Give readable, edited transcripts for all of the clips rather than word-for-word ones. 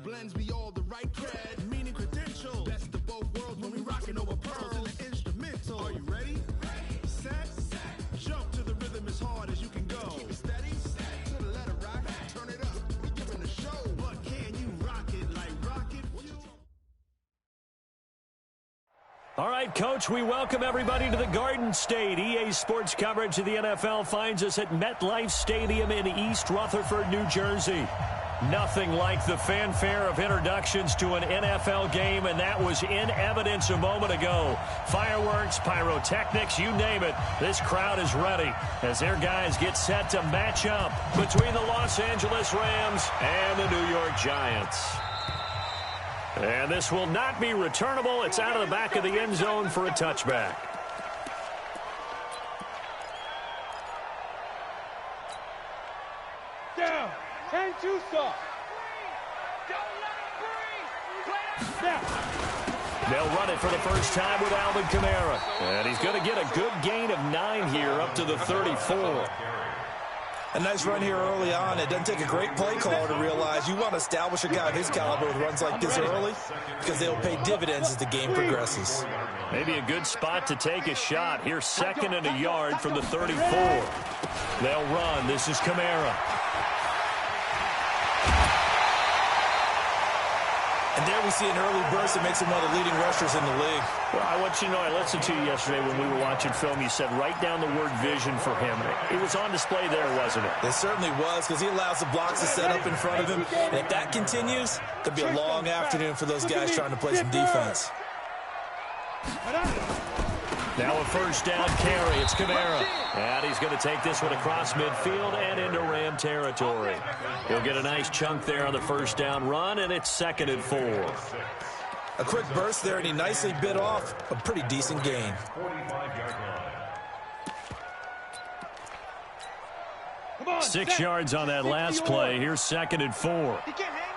blends me all the right cred, meaning credentials. Best of both worlds when we rockin' over pearls in the instrumental. Are you ready? Set. Jump to the rhythm as hard as you can go. Keep it steady. To the letter rock. Turn it up. We giving the show. But can you rock it like rocket fuel? All right, Coach, we welcome everybody to the Garden State. EA Sports coverage of the NFL finds us at MetLife Stadium in East Rutherford, New Jersey. Nothing like the fanfare of introductions to an NFL game, and that was in evidence a moment ago. Fireworks, pyrotechnics, you name it. This crowd is ready as their guys get set to match up between the Los Angeles Rams and the New York Giants. And this will not be returnable. It's out of the back of the end zone for a touchback. Down. And two stop. They'll run it for the first time with Alvin Kamara. And he's going to get a good gain of 9 here up to the 34. A nice run here early on. It doesn't take a great play caller to realize you want to establish a guy of his caliber with runs like this early because they'll pay dividends as the game progresses. Maybe a good spot to take a shot. Here's 2nd and a yard from the 34. They'll run. This is Kamara. And there we see an early burst that makes him one of the leading rushers in the league. Well, I want you to know, I listened to you yesterday when we were watching film. You said write down the word vision for him. It was on display there, wasn't it? It certainly was, because he allows the blocks to set up in front of him. And if that continues, it could be a long afternoon for those guys trying to play some defense. Now a first down carry. It's Kamara. And he's going to take this one across midfield and into Ram territory. He'll get a nice chunk there on the first down run, and it's 2nd and 4. A quick burst there, and he nicely bit off a pretty decent gain. Come on, 6 yards on that last play. Here's 2nd and 4. He can't hang.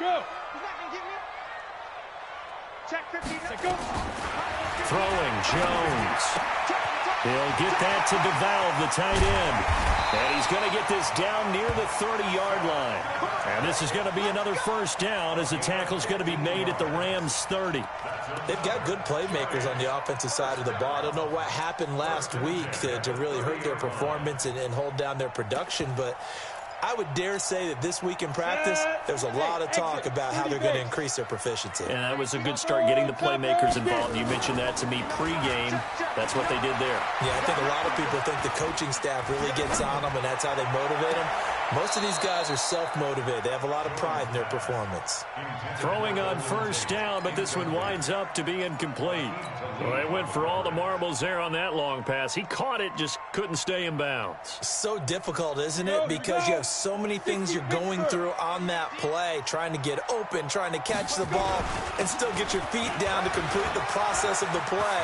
Go. He's not going to get me. Check 15. Go. Throwing, Jones. He'll get that to DeValve, the tight end. And he's going to get this down near the 30-yard line. And this is going to be another first down as the tackle's going to be made at the Rams' 30. They've got good playmakers on the offensive side of the ball. I don't know what happened last week to really hurt their performance and hold down their production, but I would dare say that this week in practice, there's a lot of talk about how they're going to increase their proficiency. And that was a good start, getting the playmakers involved. You mentioned that to me pregame. That's what they did there. Yeah, I think a lot of people think the coaching staff really gets on them, and that's how they motivate them. Most of these guys are self-motivated. They have a lot of pride in their performance. Throwing on first down, but this one winds up to be incomplete. Well, they went for all the marbles there on that long pass. He caught it, just couldn't stay in bounds. So difficult, isn't it? Because you have so many things you're going through on that play, trying to get open, trying to catch the ball, and still get your feet down to complete the process of the play.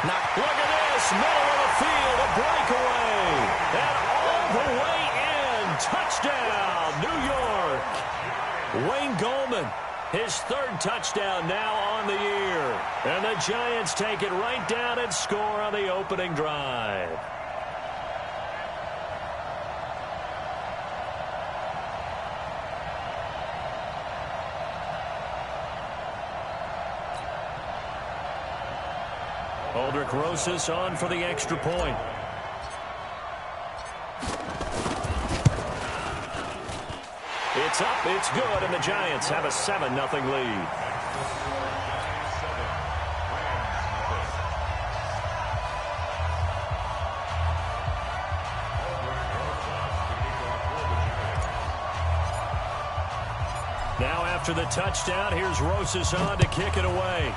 Now, look at this, middle of the field, a breakaway, and all the way in, touchdown, New York. Wayne Goldman, his 3rd touchdown now on the year, and the Giants take it right down and score on the opening drive. Aldrich Rosas on for the extra point. It's up, it's good, and the Giants have a 7-0 lead. Now after the touchdown, here's Rosas on to kick it away.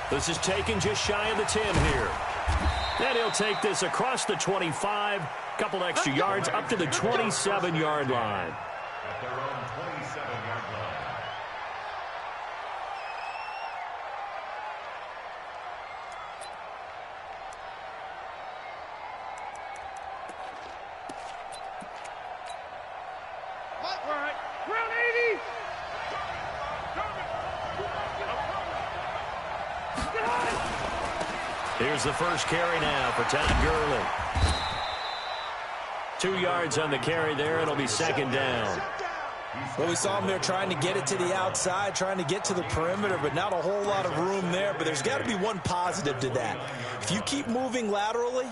This is taken just shy of the 10 here. And he'll take this across the 25, couple extra yards up to the 27-yard line. At their own 27-yard line. All right. Round 80. Here's the first carry now for Todd Gurley. 2 yards on the carry there. It'll be second down. Well, we saw him there trying to get it to the outside, trying to get to the perimeter, but not a whole lot of room there. But there's got to be one positive to that. If you keep moving laterally,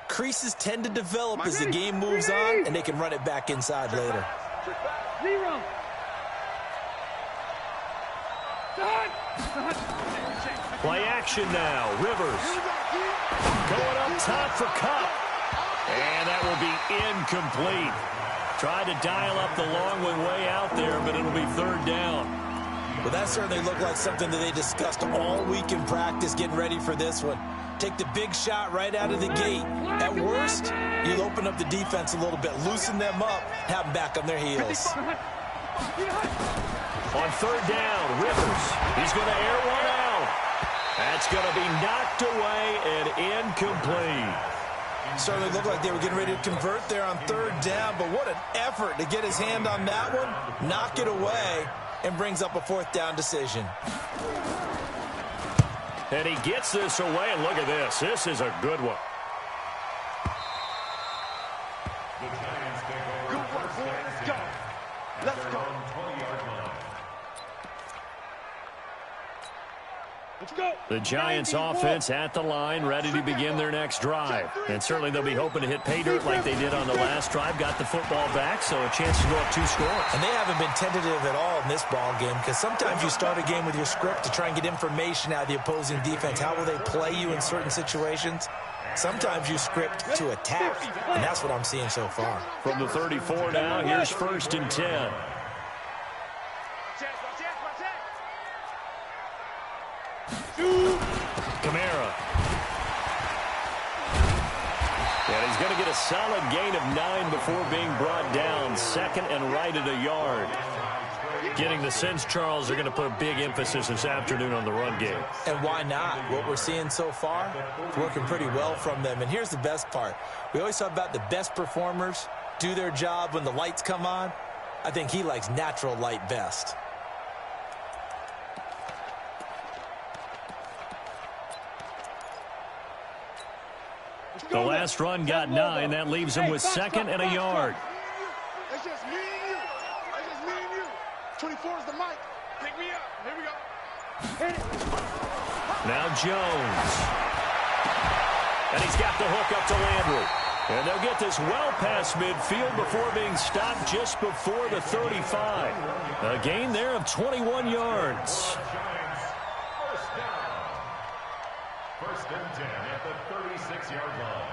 creases tend to develop as the game moves on, and they can run it back inside later. Zero. Play action now. Rivers going up top for Cup. And that will be incomplete. Tried to dial up the long way out there, but it'll be third down. Well, that certainly looked like something that they discussed all week in practice getting ready for this one. Take the big shot right out of the gate. At worst, you'll open up the defense a little bit, loosen them up, have them back on their heels. On third down, Rivers. He's going to air one out. That's going to be knocked away and incomplete. Certainly looked like they were getting ready to convert there on third down, but what an effort to get his hand on that one, knock it away, and brings up a fourth down decision. And he gets this away, and look at this. This is a good one. The Giants take over. Good work, boys. Let's go. Let's go. 20-yard line. Let's go. The Giants offense at the line, ready to begin their next drive. And certainly they'll be hoping to hit pay dirt like they did on the last drive. Got the football back, so a chance to go up 2 scores. And they haven't been tentative at all in this ball game, because sometimes you start a game with your script to try and get information out of the opposing defense. How will they play you in certain situations? Sometimes you script to attack, and that's what I'm seeing so far. From the 34 now, here's first and 10. Kamara. And he's going to get a solid gain of 9 before being brought down. Second and right at a yard. Getting the sense, Charles, they're going to put a big emphasis this afternoon on the run game. And why not? What we're seeing so far, it's working pretty well from them. And here's the best part. We always talk about the best performers do their job when the lights come on. I think he likes natural light best. The last run got 9. That leaves him with second and a yard. It's just me and you. It's just me and you. 24 is the mic. Pick me up. Here we go. Hit it. Now Jones. And he's got the hook up to Landry. And they'll get this well past midfield before being stopped just before the 35. A gain there of 21 yards. First down. First and 10 at the 36-yard line.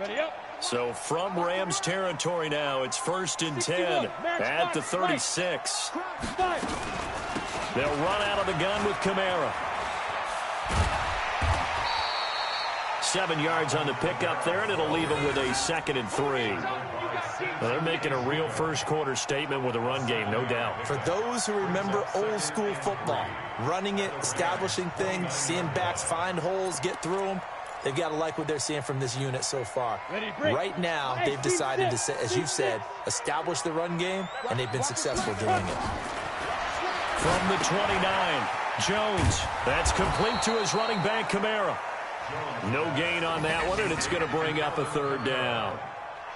Ready up. So from Rams territory now, it's first and 10 at the 36. They'll run out of the gun with Kamara. 7 yards on the pickup there, and it'll leave them with a second and 3. Well, they're making a real first-quarter statement with a run game, no doubt. For those who remember old-school football, running it, establishing things, seeing backs find holes, get through them, they've got to like what they're seeing from this unit so far. Right now, they've decided to, as you've said, establish the run game, and they've been successful doing it. From the 29, Jones. That's complete to his running back, Kamara. No gain on that one, and it's going to bring up a third down.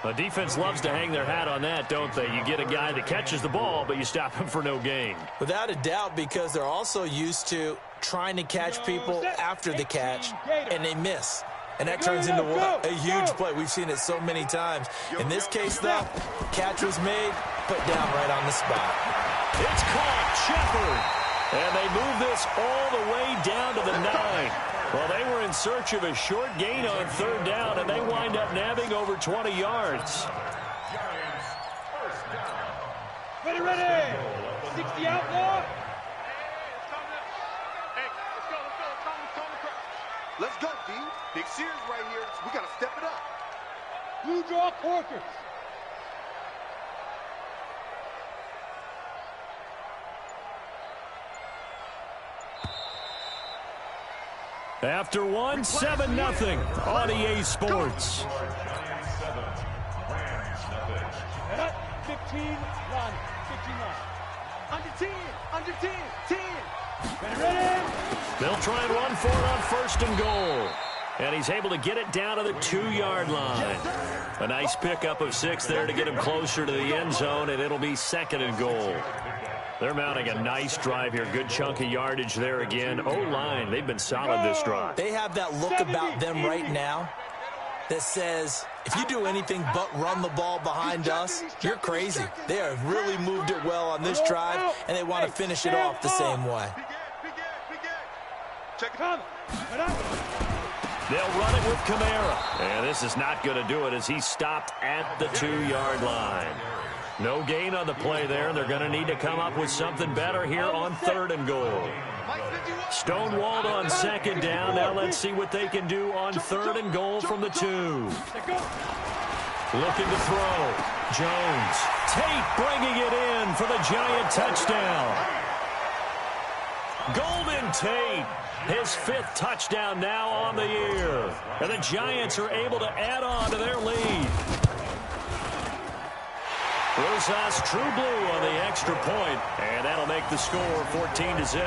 The defense loves to hang their hat on that, don't they? You get a guy that catches the ball, but you stop him for no gain. Without a doubt, because they're also used to trying to catch people after the catch, and they miss. And that turns into what? A huge play. We've seen it so many times. In this case, though, catch was made, put down right on the spot. It's caught, Shepard. And they move this all the way down to the 9. Well, they were in search of a short gain on third down, and they wind up nabbing over 20 yards. Giants, first down. Ready, ready. 60 outlaw. Let's go, D. Big Sears right here. We got to step it up. Blue draw Corkers. After one, 7-0 on EA Sports. 15, run. 15, run. Under 10, under 10, 10. Ready? They'll try and run for it on 1st and goal. And he's able to get it down to the 2-yard line. A nice pickup of 6 there to get him closer to the end zone, and it'll be 2nd and goal. They're mounting a nice drive here. Good chunk of yardage there again. O-line, they've been solid this drive. They have that look about them right now that says, if you do anything but run the ball behind us, you're crazy. They have really moved it well on this drive, and they want to finish it off the same way. Check it out. They'll run it with Kamara. And this is not going to do it as he stopped at the 2-yard line. No gain on the play there, and they're going to need to come up with something better here on 3rd and goal. Stonewalled on 2nd down. Now let's see what they can do on 3rd and goal from the 2. Looking to throw. Jones. Tate bringing it in for the Giant touchdown. Golden Tate. His 5th touchdown now on the year. And the Giants are able to add on to their lead. Rosas True Blue on the extra point, and that'll make the score 14-0.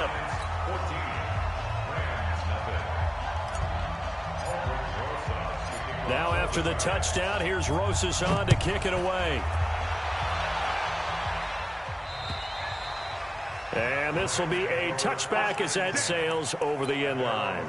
Now after the touchdown, here's Rosas on to kick it away. And this will be a touchback as that sails over the end line.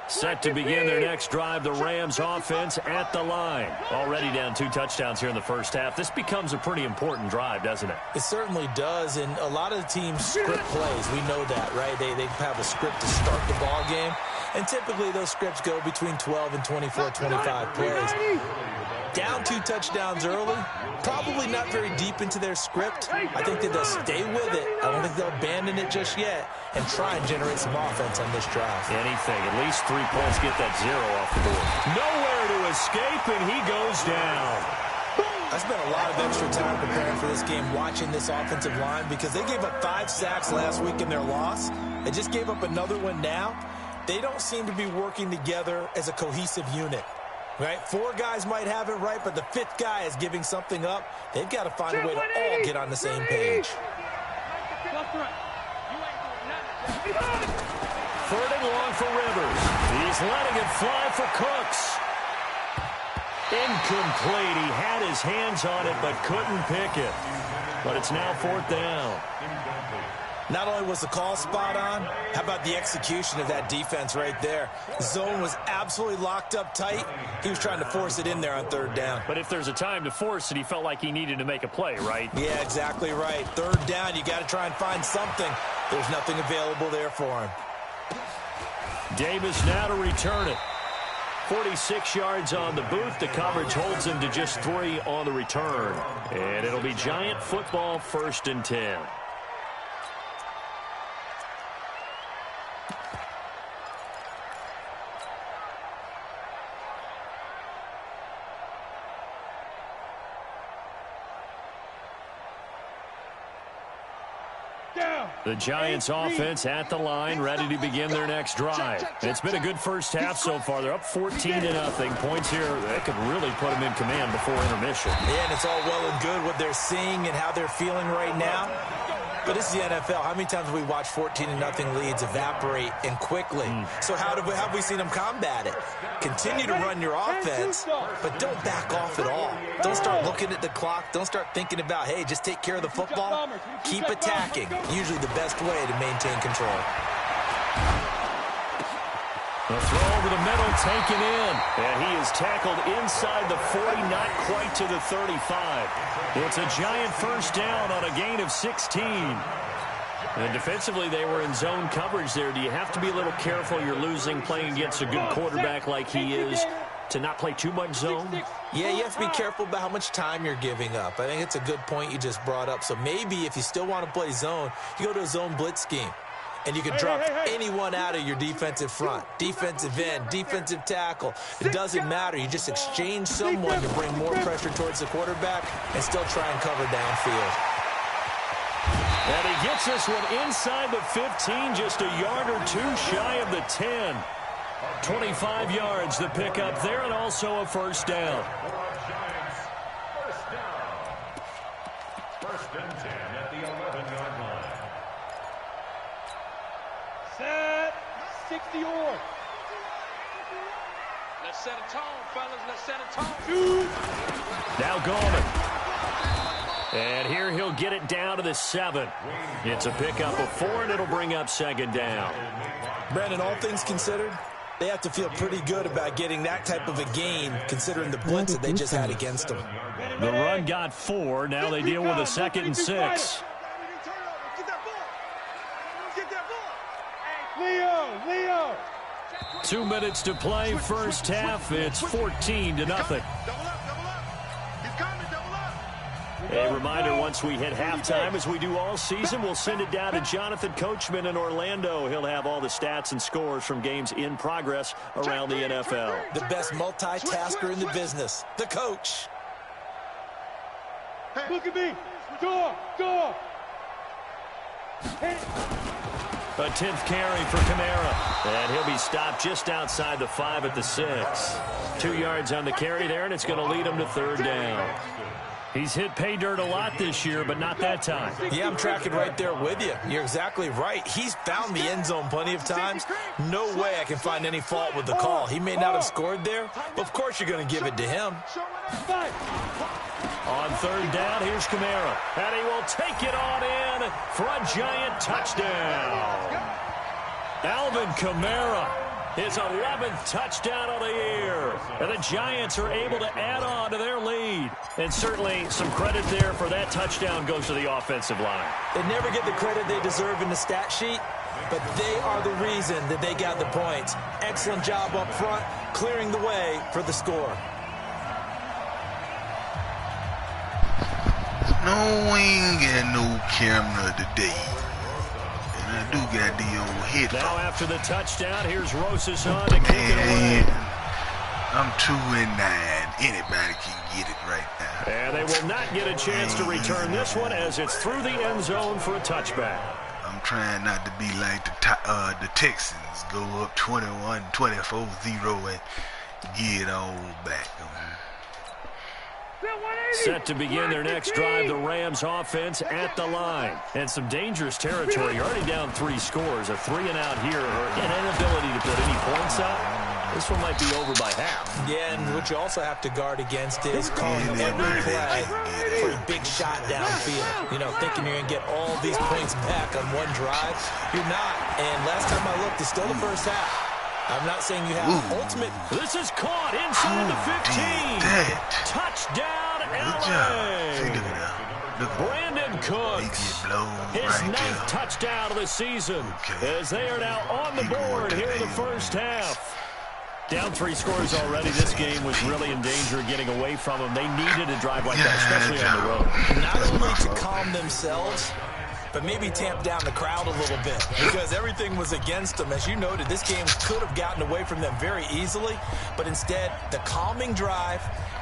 Set to begin their next drive, the Rams offense at the line. Already down 2 touchdowns here in the first half. This becomes a pretty important drive, doesn't it? It certainly does, and a lot of the teams script plays. We know that, right? They have a script to start the ball game, and typically those scripts go between 12 and 24, 25 plays. Down 2 touchdowns early, probably not very deep into their script. I think that they'll stay with it. I don't think they'll abandon it just yet and try and generate some offense on this drive. Anything, at least 3 points, get that 0 off the board. Nowhere to escape, and he goes down. I spent a lot of extra time preparing for this game, watching this offensive line, because they gave up 5 sacks last week in their loss. They just gave up another one now. They don't seem to be working together as a cohesive unit. Right? 4 guys might have it right, but the 5th guy is giving something up. They've got to find a way to all get on the same page. 3rd and long for Rivers. He's letting it fly for Cooks. Incomplete. He had his hands on it, but couldn't pick it. But it's now 4th down. Not only was the call spot on, how about the execution of that defense right there? Zone was absolutely locked up tight. He was trying to force it in there on 3rd down. But if there's a time to force it, he felt like he needed to make a play, right? Yeah, exactly right. 3rd down, you got to try and find something. There's nothing available there for him. Davis now to return it. 46 yards on the boot. The coverage holds him to just 3 on the return. And it'll be Giant football, 1st and 10. The Giants offense at the line, ready to begin their next drive. It's been a good first half so far. They're up 14-0. Points here, that could really put them in command before intermission. Yeah, and it's all well and good what they're seeing and how they're feeling right now. But this is the NFL. How many times have we watched 14-0 leads evaporate and quickly? So how have we seen them combat it? Continue to run your offense, but don't back off at all. Don't start looking at the clock. Don't start thinking about, hey, just take care of the football. Keep attacking. Usually the best way to maintain control. The throw over the middle, taken in. And he is tackled inside the 40, not quite to the 35. It's a Giant 1st down on a gain of 16. And defensively, they were in zone coverage there. Do you have to be a little careful? You're losing, playing against a good quarterback like he is, to not play too much zone? Yeah, you have to be careful about how much time you're giving up. I think it's a good point you just brought up. So maybe if you still want to play zone, you go to a zone blitz scheme. and you can drop anyone out of your defensive front. Defensive end, defensive tackle. It doesn't matter. You just exchange someone to bring more pressure towards the quarterback and still try and cover downfield. And he gets this one inside the 15, just a yard or two shy of the 10. 25 yards the pickup there, and also a first down. First and 10 at the 11-yard line. Set. 60 or. Let's set a tone, fellas. Let's set a tone. Now Gallman. And here he'll get it down to the 7. It's a pickup of 4, and it'll bring up second down. Brandon, all things considered, they have to feel pretty good about getting that type of a gain, considering the blitz that they just had against them. The run got 4. Now they deal with a 2nd and 6. Leo. 2 minutes to play, first half. It's 14-0. Double up. He's coming, double up. A reminder, once we hit halftime, as we do all season, we'll send it down to Jonathan Coachman in Orlando. He'll have all the stats and scores from games in progress around the NFL. The best multitasker in the business, the coach. Look at me. Door. A 10th carry for Kamara. And he'll be stopped just outside the 5 at the 6. 2 yards on the carry there, and it's going to lead him to third down. He's hit pay dirt a lot this year, but not that time. Yeah, I'm tracking right there with you. You're exactly right. He's found the end zone plenty of times. No way I can find any fault with the call. He may not have scored there, but of course you're going to give it to him. On third down, here's Kamara. And he will take it on in for a giant touchdown. Alvin Kamara, his 11th touchdown of the year. And the Giants are able to add on to their lead. And certainly some credit there for that touchdown goes to the offensive line. They never get the credit they deserve in the stat sheet, but they are the reason that they got the points. Excellent job up front, clearing the way for the score. No, we ain't got no camera today. And I do got the old headphone. Now after the touchdown, here's Rosas on to kick it away. I'm 2-9. Anybody can get it right now. And they will not get a chance to return this one as it's through the end zone for a touchback. I'm trying not to be like the Texans. Go up 21-24-0 and get it all back. Set to begin their next drive, the Rams offense at the line. And some dangerous territory. You're already down 3 scores. A 3-and-out here, or an inability to put any points up. This one might be over by half. Yeah, and what you also have to guard against is calling every play for a big shot downfield. You know, thinking you're going to get all these points back on one drive. You're not. And last time I looked, it's still the first half. I'm not saying you have ultimate. This is caught inside the 15. Touchdown, LA. See, look at that. Brandon Cooks, his 9th touchdown of the season, as they are now on the board here in the first half. Down 3 scores already. This game was really in danger of getting away from them. They needed a drive like that, especially on the road. Not only to calm themselves, but maybe tamp down the crowd a little bit because everything was against them. As you noted, this game could have gotten away from them very easily, but instead, the calming drive,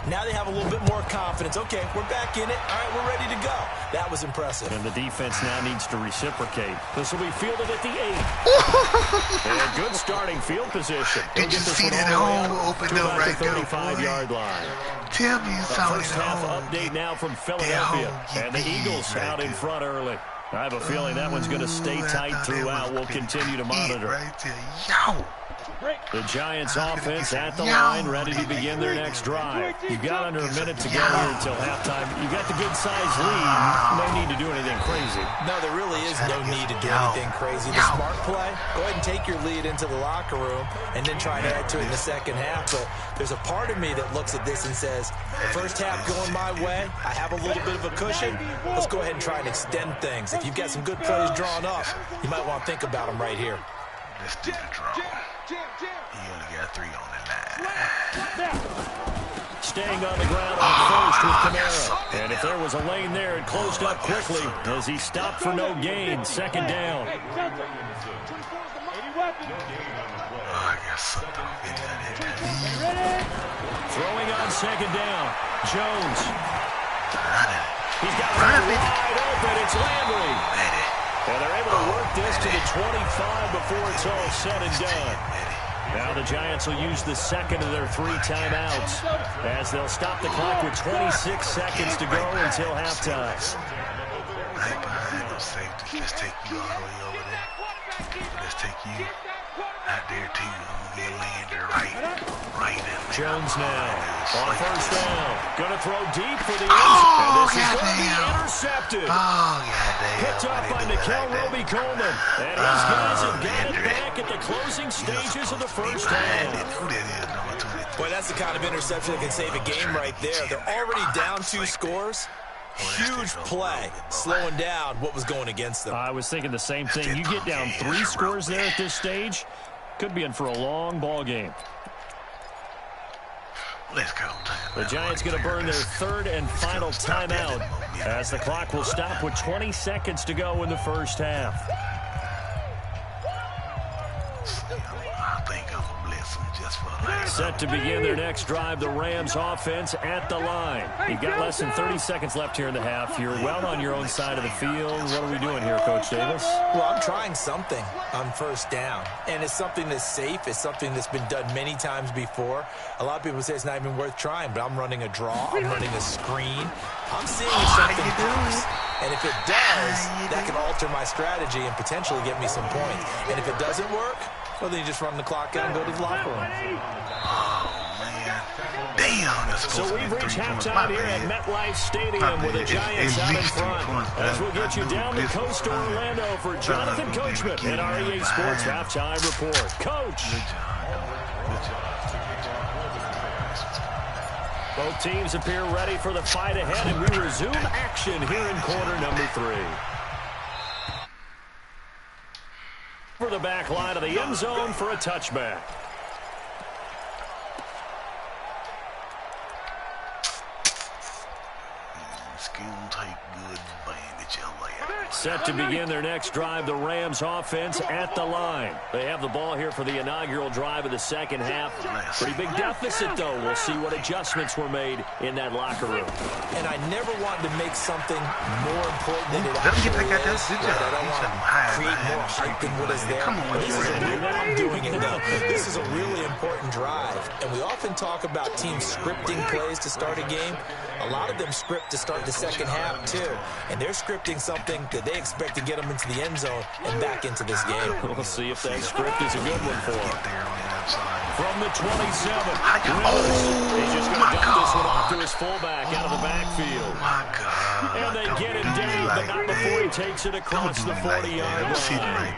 now they have a little bit more confidence. Okay, we're back in it. All right, we're ready to go. That was impressive. And the defense now needs to reciprocate. This will be fielded at the 8. And a good starting field position. Did you see that hole open up right there? 35-yard line. Tell me you saw First half update now from Philadelphia. And the Eagles out in front early. I have a feeling that one's going to stay tight throughout. We'll continue to monitor. Right there. Yow. The Giants offense at the line, ready to begin their next drive. You've got under a minute to go here until halftime. You've got the good-sized lead. No need to do anything crazy. No, there really is no need to do anything crazy. The smart play, go ahead and take your lead into the locker room and then try to add to it in the second half. But there's a part of me that looks at this and says, first half going my way, I have a little bit of a cushion. Let's go ahead and try and extend things. If you've got some good plays drawn up, you might want to think about them right here. Let's do the draw. He only got 3 on the line. staying on the ground on first with Kamara. And if there was a lane there, it closed up quickly as he stopped for no gain. Second down. I got sucked off into that. Throwing on second down. Jones. He's got Run it it. wide open. It's Landry. And they're able to work this to the 25 before it's all said and done. Now the Giants will use the second of their 3 timeouts as they'll stop the clock with 26 seconds to go until halftime. Right behind those safeties. Let's take you all the way over there. Let's take you out there too. I'm gonna get Lander right in there. Jones now on first down. Gonna throw deep for the end. And this is going to be intercepted. Oh, goddamn. Picked up by Nikel Roby-Coleman. And these guys have got it back at the closing stages of the first half. Who that is, number 23? Boy, that's the kind of interception that can save a game right there. They're already down 2 scores. Huge play, slowing down what was going against them. I was thinking the same thing. You get down 3 scores there at this stage, could be in for a long ball game. Let's go. The Giants going to burn their 3rd and final timeout as the clock will stop with 20 seconds to go in the first half. I think I'm gonna blitz them just for a last. Set to begin their next drive, the Rams offense at the line. You've got less than 30 seconds left here in the half. You're well on your own side of the field. What are we doing here, Coach Davis? Well, I'm trying something on first down, and it's something that's safe. It's something that's been done many times before. A lot of people say it's not even worth trying, but I'm running a draw. I'm running a screen. I'm seeing if something works. And if it does, that can alter my strategy and potentially get me some points. And if it doesn't work, well, then you just run the clock out and go to the locker room. Oh, man. Damn, that's So we've reached halftime here at MetLife Stadium with the Giants out in front. As we'll get you down the coast to Orlando for Jonathan Coachman and our EA Sports Halftime Report. Coach! Both teams appear ready for the fight ahead, and we resume action here in quarter number 3. For the back line of the end zone for a touchback. Set to begin their next drive, the Rams offense at the line. They have the ball here for the inaugural drive of the second half. Pretty big deficit, though. We'll see what adjustments were made in that locker room. And I never wanted to make something more important than it actually is. I don't want to create more hype than what is there. This is a really important drive. And we often talk about teams scripting plays to start a game. A lot of them script to start the second half, too. And they're scripting something that they expect to get them into the end zone and back into this game. We'll see if that script is a good one for them. From the 27, he's just going to dump this one off to his fullback out of the backfield. And they get him down, but not before he takes it across the 40-yard line.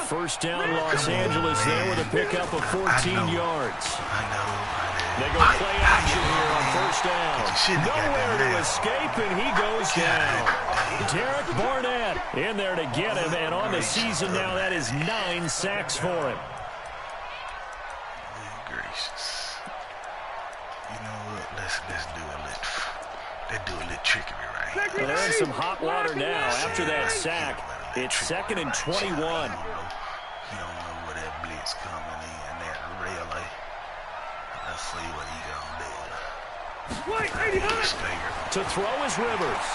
First down, Los Angeles there with a pickup of 14 yards. They go play action here on first down. Nowhere to escape, and he goes down. Derek Barnett in there to get him, and on the season now, that is 9 sacks for him. Gracious. You know what? Let's do a little trickery right here. Well, they're in some hot water now. After that sack, it's 2nd and 21. You don't know where that blitz coming in that really. Let's see what he gonna do. To throw is Rivers.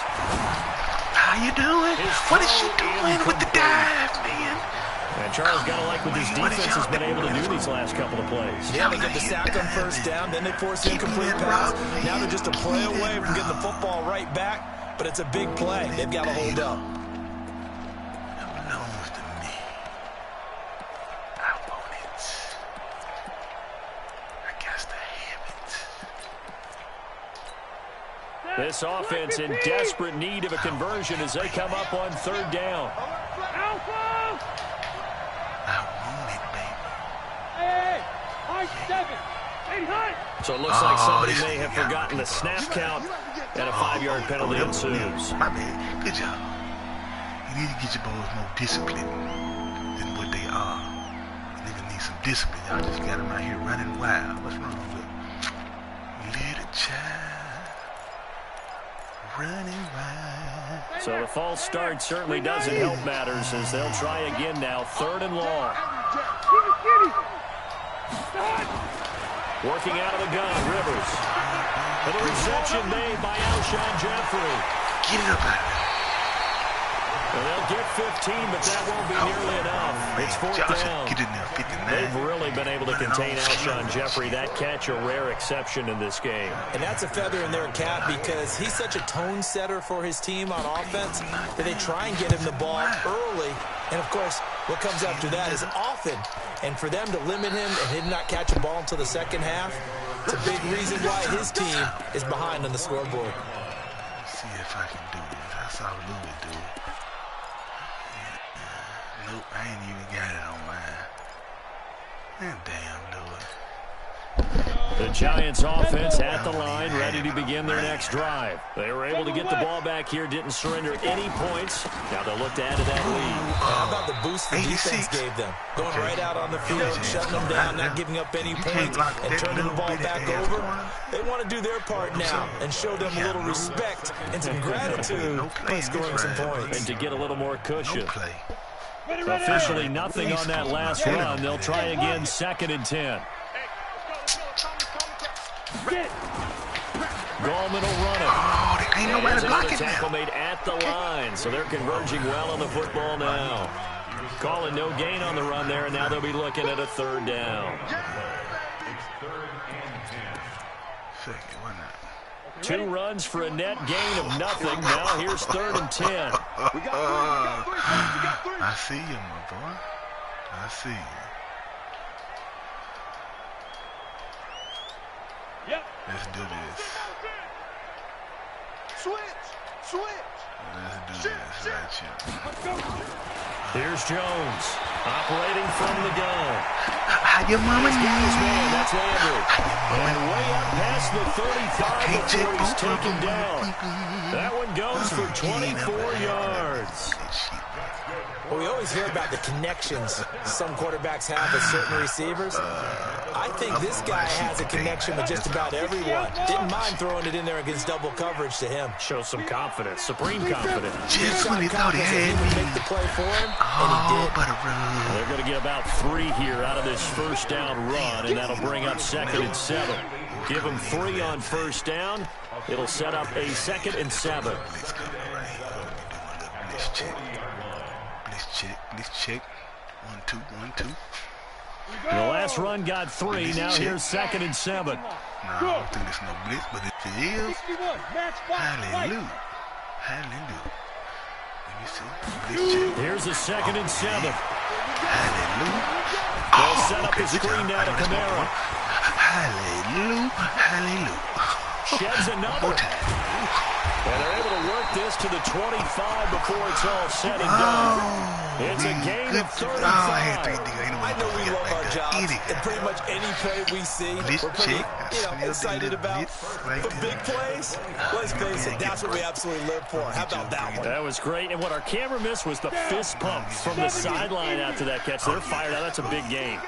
How you doing? What is she doing with the dive, man? And Charles got to like what this defense has been able to do these last couple of plays. Yeah, they get the sack on first down, then they force the incomplete pass. Now they're just a play away from getting the football right back, but it's a big play. They've got to hold up. This offense in desperate need of a conversion as they come up on 3rd down. So it looks like somebody may have forgotten the snap count, and a 5-yard penalty ensues. My bad. Good job. You need to get your boys more disciplined than what they are. You need some discipline. Y'all just got them out here running wild. What's wrong with it? Let it child running wild. So the false start certainly doesn't help matters as they'll try again now. 3rd and long. Working out of the gun, Rivers. And a reception made by Alshon Jeffrey. Get it up out of there. Well, they'll get 15, but that won't be nearly enough. It's 4th down. Get in there, 59. They've really been able to contain Alshon Jeffrey. That catch a rare exception in this game. And that's a feather in their cap because he's such a tone setter for his team on offense that they try and get him the ball early. And, of course, what comes after that is often. And for them to limit him and him not catch a ball until the second half, it's a big reason why his team is behind on the scoreboard. Let's see if I can do this. I saw Louis do it. Nope, I ain't even got it on mine. Damn, Louis. The Giants offense at the line, ready to begin their next drive. They were able to get the ball back here, didn't surrender any points. Now they'll look to add to that lead. How about the boost the defense gave them? Going right out on the field, shutting them down, not giving up any points, and turning the ball back over. They want to do their part now and show them a little respect and some gratitude by scoring some points. And to get a little more cushion. Officially nothing on that last run. They'll try again, 2nd and 10. Gallman will run it. Oh, there ain't nobody blocking tackle now. made at the line, so they're converging well on the football now. Calling no gain on the run there, and now they'll be looking at a 3rd down. Why not? 2 runs for a net gain of nothing. Now here's 3rd and 10. I see you, my boy. I see you. Let's do this. Switch. Let's do this right here. Here's Jones, operating from the gun. How your mama Man, that's Landry. And way up past the 35 before he's taken down. That one goes for 24 yards. Well, we always hear about the connections some quarterbacks have with certain receivers. I think this guy has a connection with just about everyone. Didn't mind throwing it in there against double coverage to him. Shows some confidence, supreme confidence. Just when he thought he had me. Make the play for him, Oh, and he did. but a run. They're going to get about 3 here out of this 1st down run, and that'll bring up 2nd and 7. Give them 3 on 1st down. It'll set up a 2nd and 7. Let's go right here. Let's check. Let's check. 1, 2, 1, 2. The last run got 3. Now here's 2nd and 7. No, I don't think there's no blitz, but if it is, hallelujah. Hallelujah. Let me see. Blitz check. Here's a 2nd and 7. Hallelujah. They'll set up a screen now to Kamara. Hallelujah. Hallelujah. Sheds another. And they're able to work this to the 25 before it's all said and done. It's a gain of 35. I know we love our jobs, and pretty much any play we see, we're pretty excited about. But big plays, let's face it, that's what we absolutely live for. How about that one? That was great. And what our camera missed was the fist pump from the sideline after that catch. They're fired out. That's a big gain.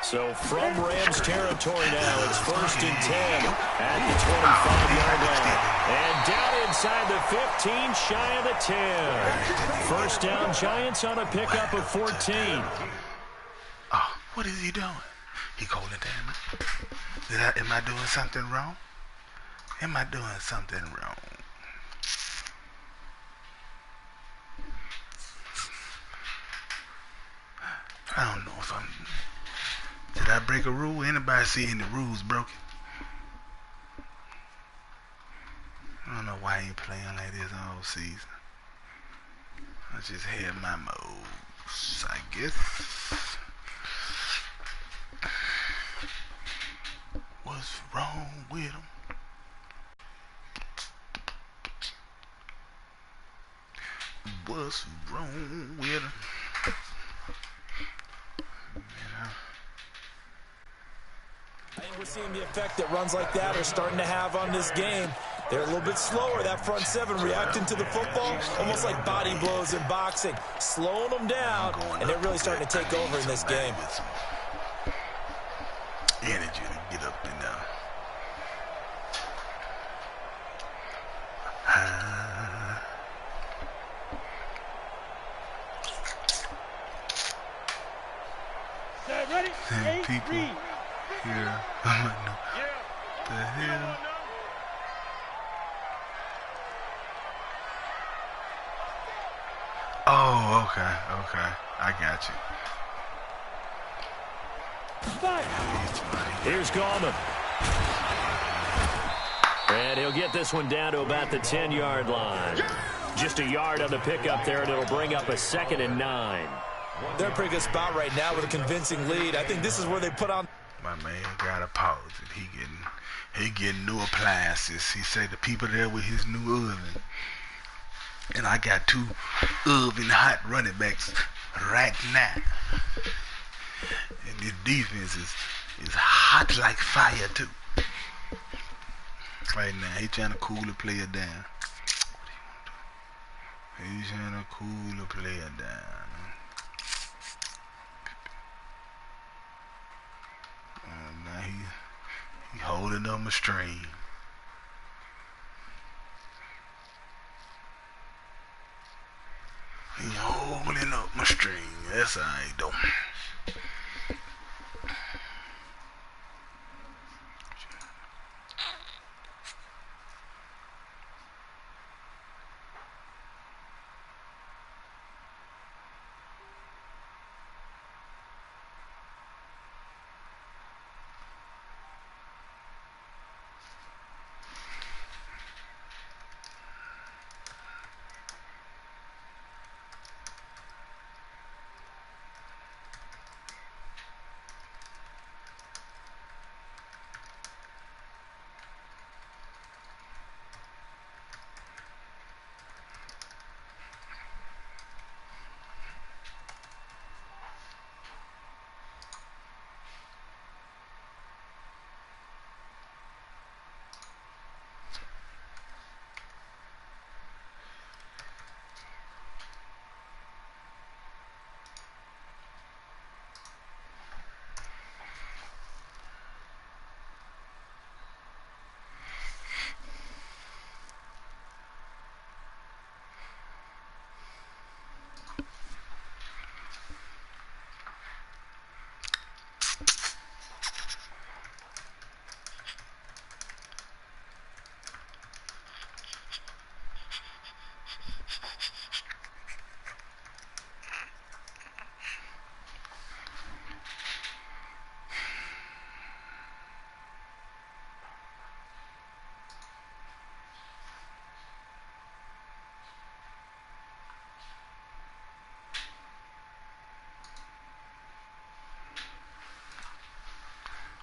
So from Rams territory now, it's 1st and 10 at the 25-yard line. And down inside the 15, shy of the 10. 1st down, Giants on a pickup of 14. Oh, what is he doing? He calling down. Am I doing something wrong? Am I doing something wrong? I don't know if I'm... Did I break a rule? Anybody see any rules broken? I don't know why I ain't playing like this all season. I just had my moves, I guess. What's wrong with him? What's wrong with him? I think we're seeing the effect that runs like that are starting to have on this game. They're a little bit slower, that front 7 reacting to the football, almost like body blows in boxing, slowing them down, and they're really starting to take over in this game. Energy to get up and down. Same people here. What the hell? Oh, okay. I got you. Here's Gallman. And he'll get this one down to about the 10-yard line. Just a yard on the pickup there, and it'll bring up a 2nd and 9. They're in a pretty good spot right now with a convincing lead. I think this is where they put on. My man got a pause. He getting new appliances. He said the people there with his new oven. And I got 2 oven hot running backs right now. And this defense is hot like fire too. Right now, he trying to cool the player down. He's trying to cool the player down. Now he holding up my string. He holding up my string. That's alright though.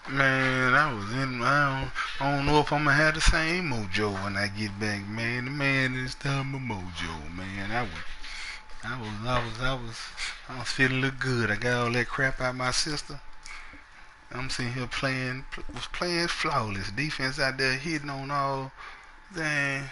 Man, I don't know if I'm gonna have the same mojo when I get back, man. The man is time of mojo, man. I was feeling a little good. I got all that crap out my system. I'm sitting here playing flawless. Defense out there hitting on all. Dang.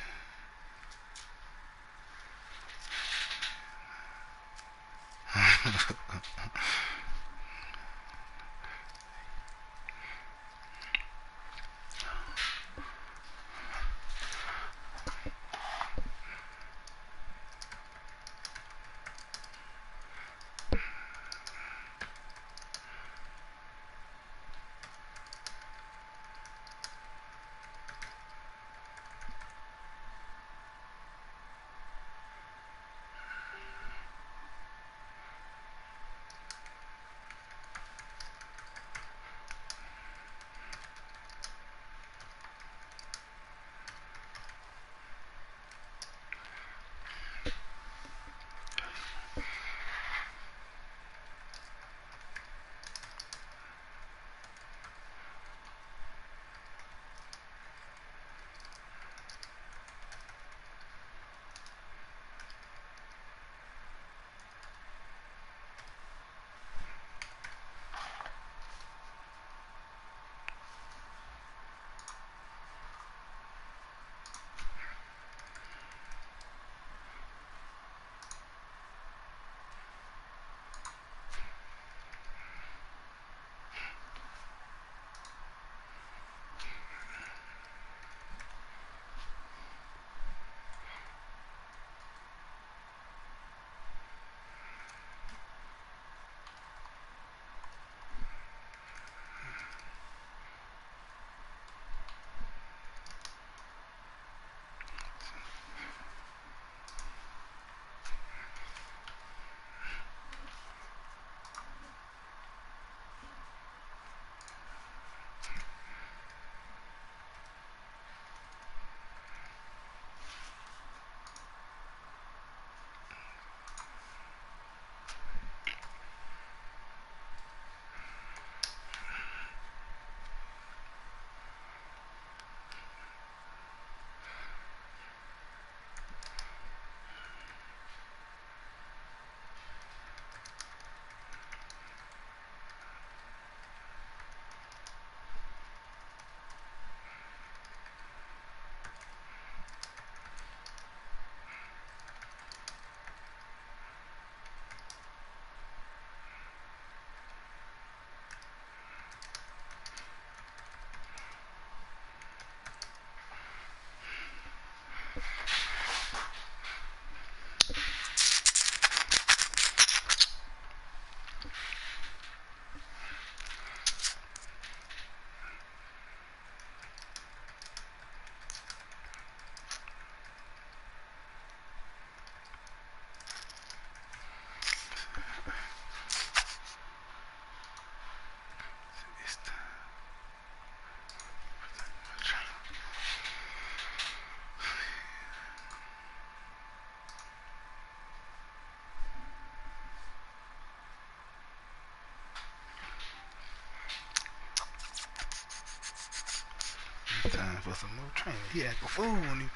time for some more training. He act a fool when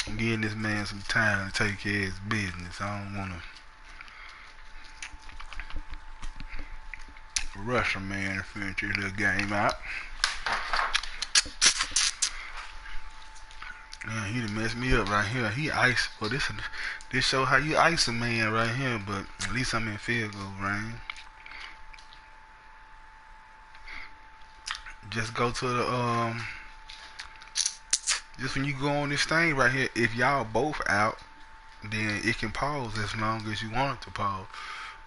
I'm giving this man some time to take care of his business. I don't want to rush a man to finish his little game out. Man, he done messed me up right here. He ice. Well, this show how you ice a man right here, but at least I'm in field goal range. Just go to the just when you go on this thing right here, if y'all both out, then it can pause as long as you want it to pause.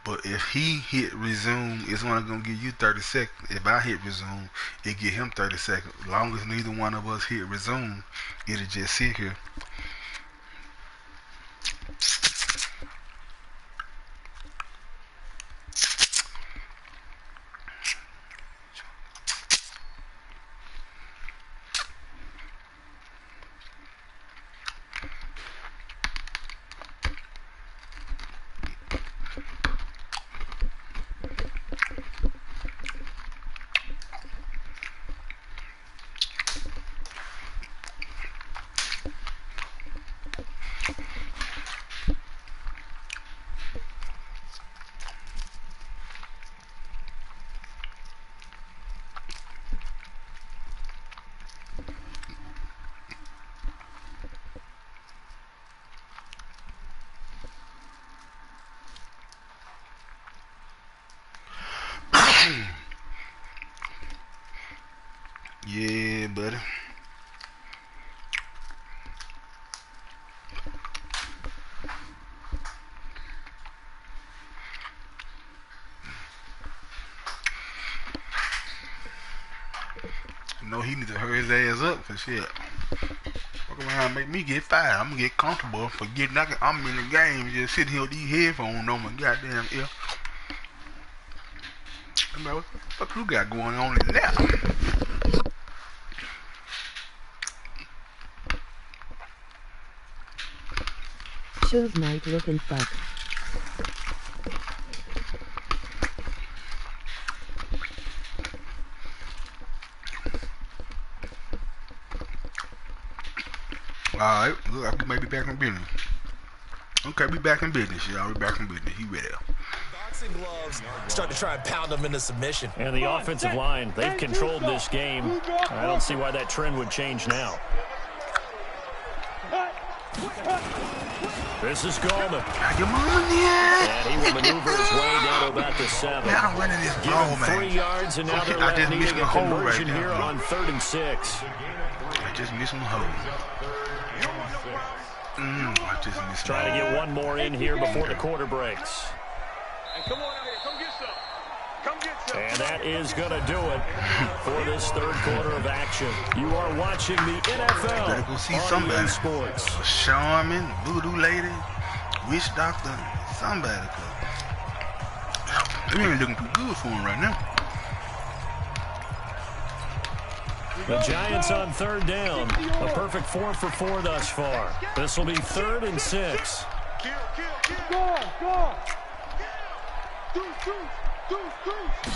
But if he hit resume, it's only gonna give you 30 seconds. If I hit resume, it give him 30 seconds. As long as neither one of us hit resume, it'll just sit here. Yeah, buddy. You know he need to hurry his ass up for shit. Fuck around and make me get fired. I'm gonna get comfortable forgetting I'm in the game, just sitting here with these headphones on my goddamn ear. I mean, what the fuck you got going on in there? Should night looking fuck. Alright, look like we may be back in business. Okay, we back in business, y'all. We back in business. He ready. Boxing gloves start to try and pound him into submission. And the offensive line, they've controlled this game. I don't see why that trend would change now. This is Gallman. Come on, yeah. And he will maneuver his way down to about the 7. Man, I'm running this Give ball, him man. 3 yards, and now Okay, they're I just missed needing my a hole conversion right here now, on 3rd and 6. I just missed my hole. I just missed my Trying to hole. get one more in here before the quarter breaks. Come on out here. Come get some. Come get some. And that is going to do it for this 3rd quarter of action. You are watching the NFL Better go see on somebody. EA Sports. A shaman, voodoo lady, witch doctor, somebody. They ain't looking too good for him right now. The Giants on 3rd down. A perfect 4 for 4 thus far. This will be 3rd and 6. Go on. Go on.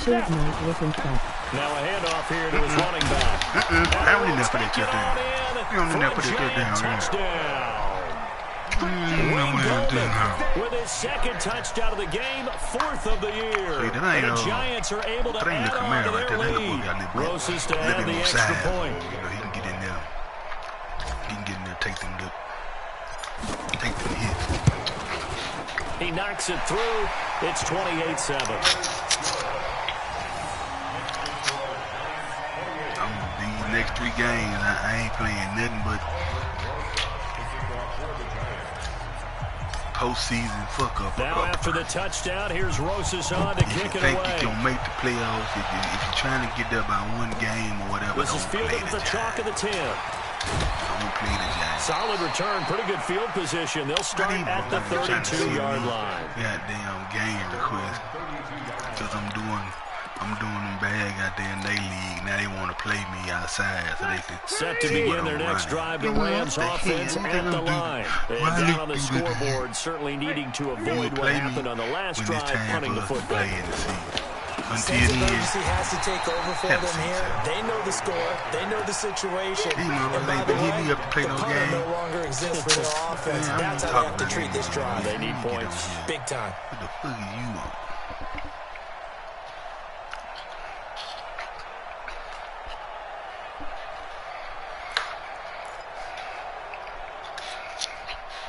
Should night looking fuck. Now a handoff here to his running back. I don't need that for that touchdown. You don't need that for that Touchdown. With his 2nd touchdown of the game, 4th of the year. And the Giants are able to add on to their lead. Roses to add the extra point. He can get in there. He can get in there, take them hits. He knocks it through. It's 28-7. These next 3 games, I ain't playing nothing but postseason fuck up. Now after the touchdown, here's Roses on to kick it away. away. If you don't make the playoffs, if you're trying to get there by 1 game or whatever, this is fielded at the chalk of the 10. Don't play the Giants. Solid return, pretty good field position. They'll start at the 32-yard line. Goddamn game request, because I'm I'm doing them bad goddamn day league. Now they want to play me outside so they can set to begin their next drive. The Rams offense at the line. And down on the scoreboard, certainly needing to avoid what happened on the last drive, punting the football. Sense of urgency has to take over for them here. They know the score. They know the situation. And by the way, the punter no longer exists for their offense. That's how they have to treat this drive. They need points. Big time. What the fuck are you on?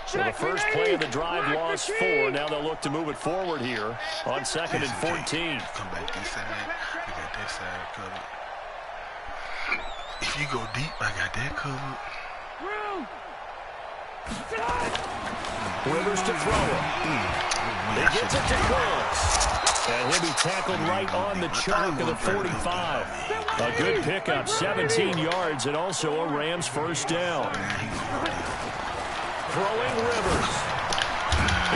So the first play of the drive lost 4. Now they'll look to move it forward here on 2nd and 14. Come back this side. I got that side covered. If you go deep, I got that covered. Rivers to throw it. He gets it to Brooks. And he'll be tackled right on the chalk of the 45. A good pickup, 17 yards, and also a Rams first down. Throwing Rivers.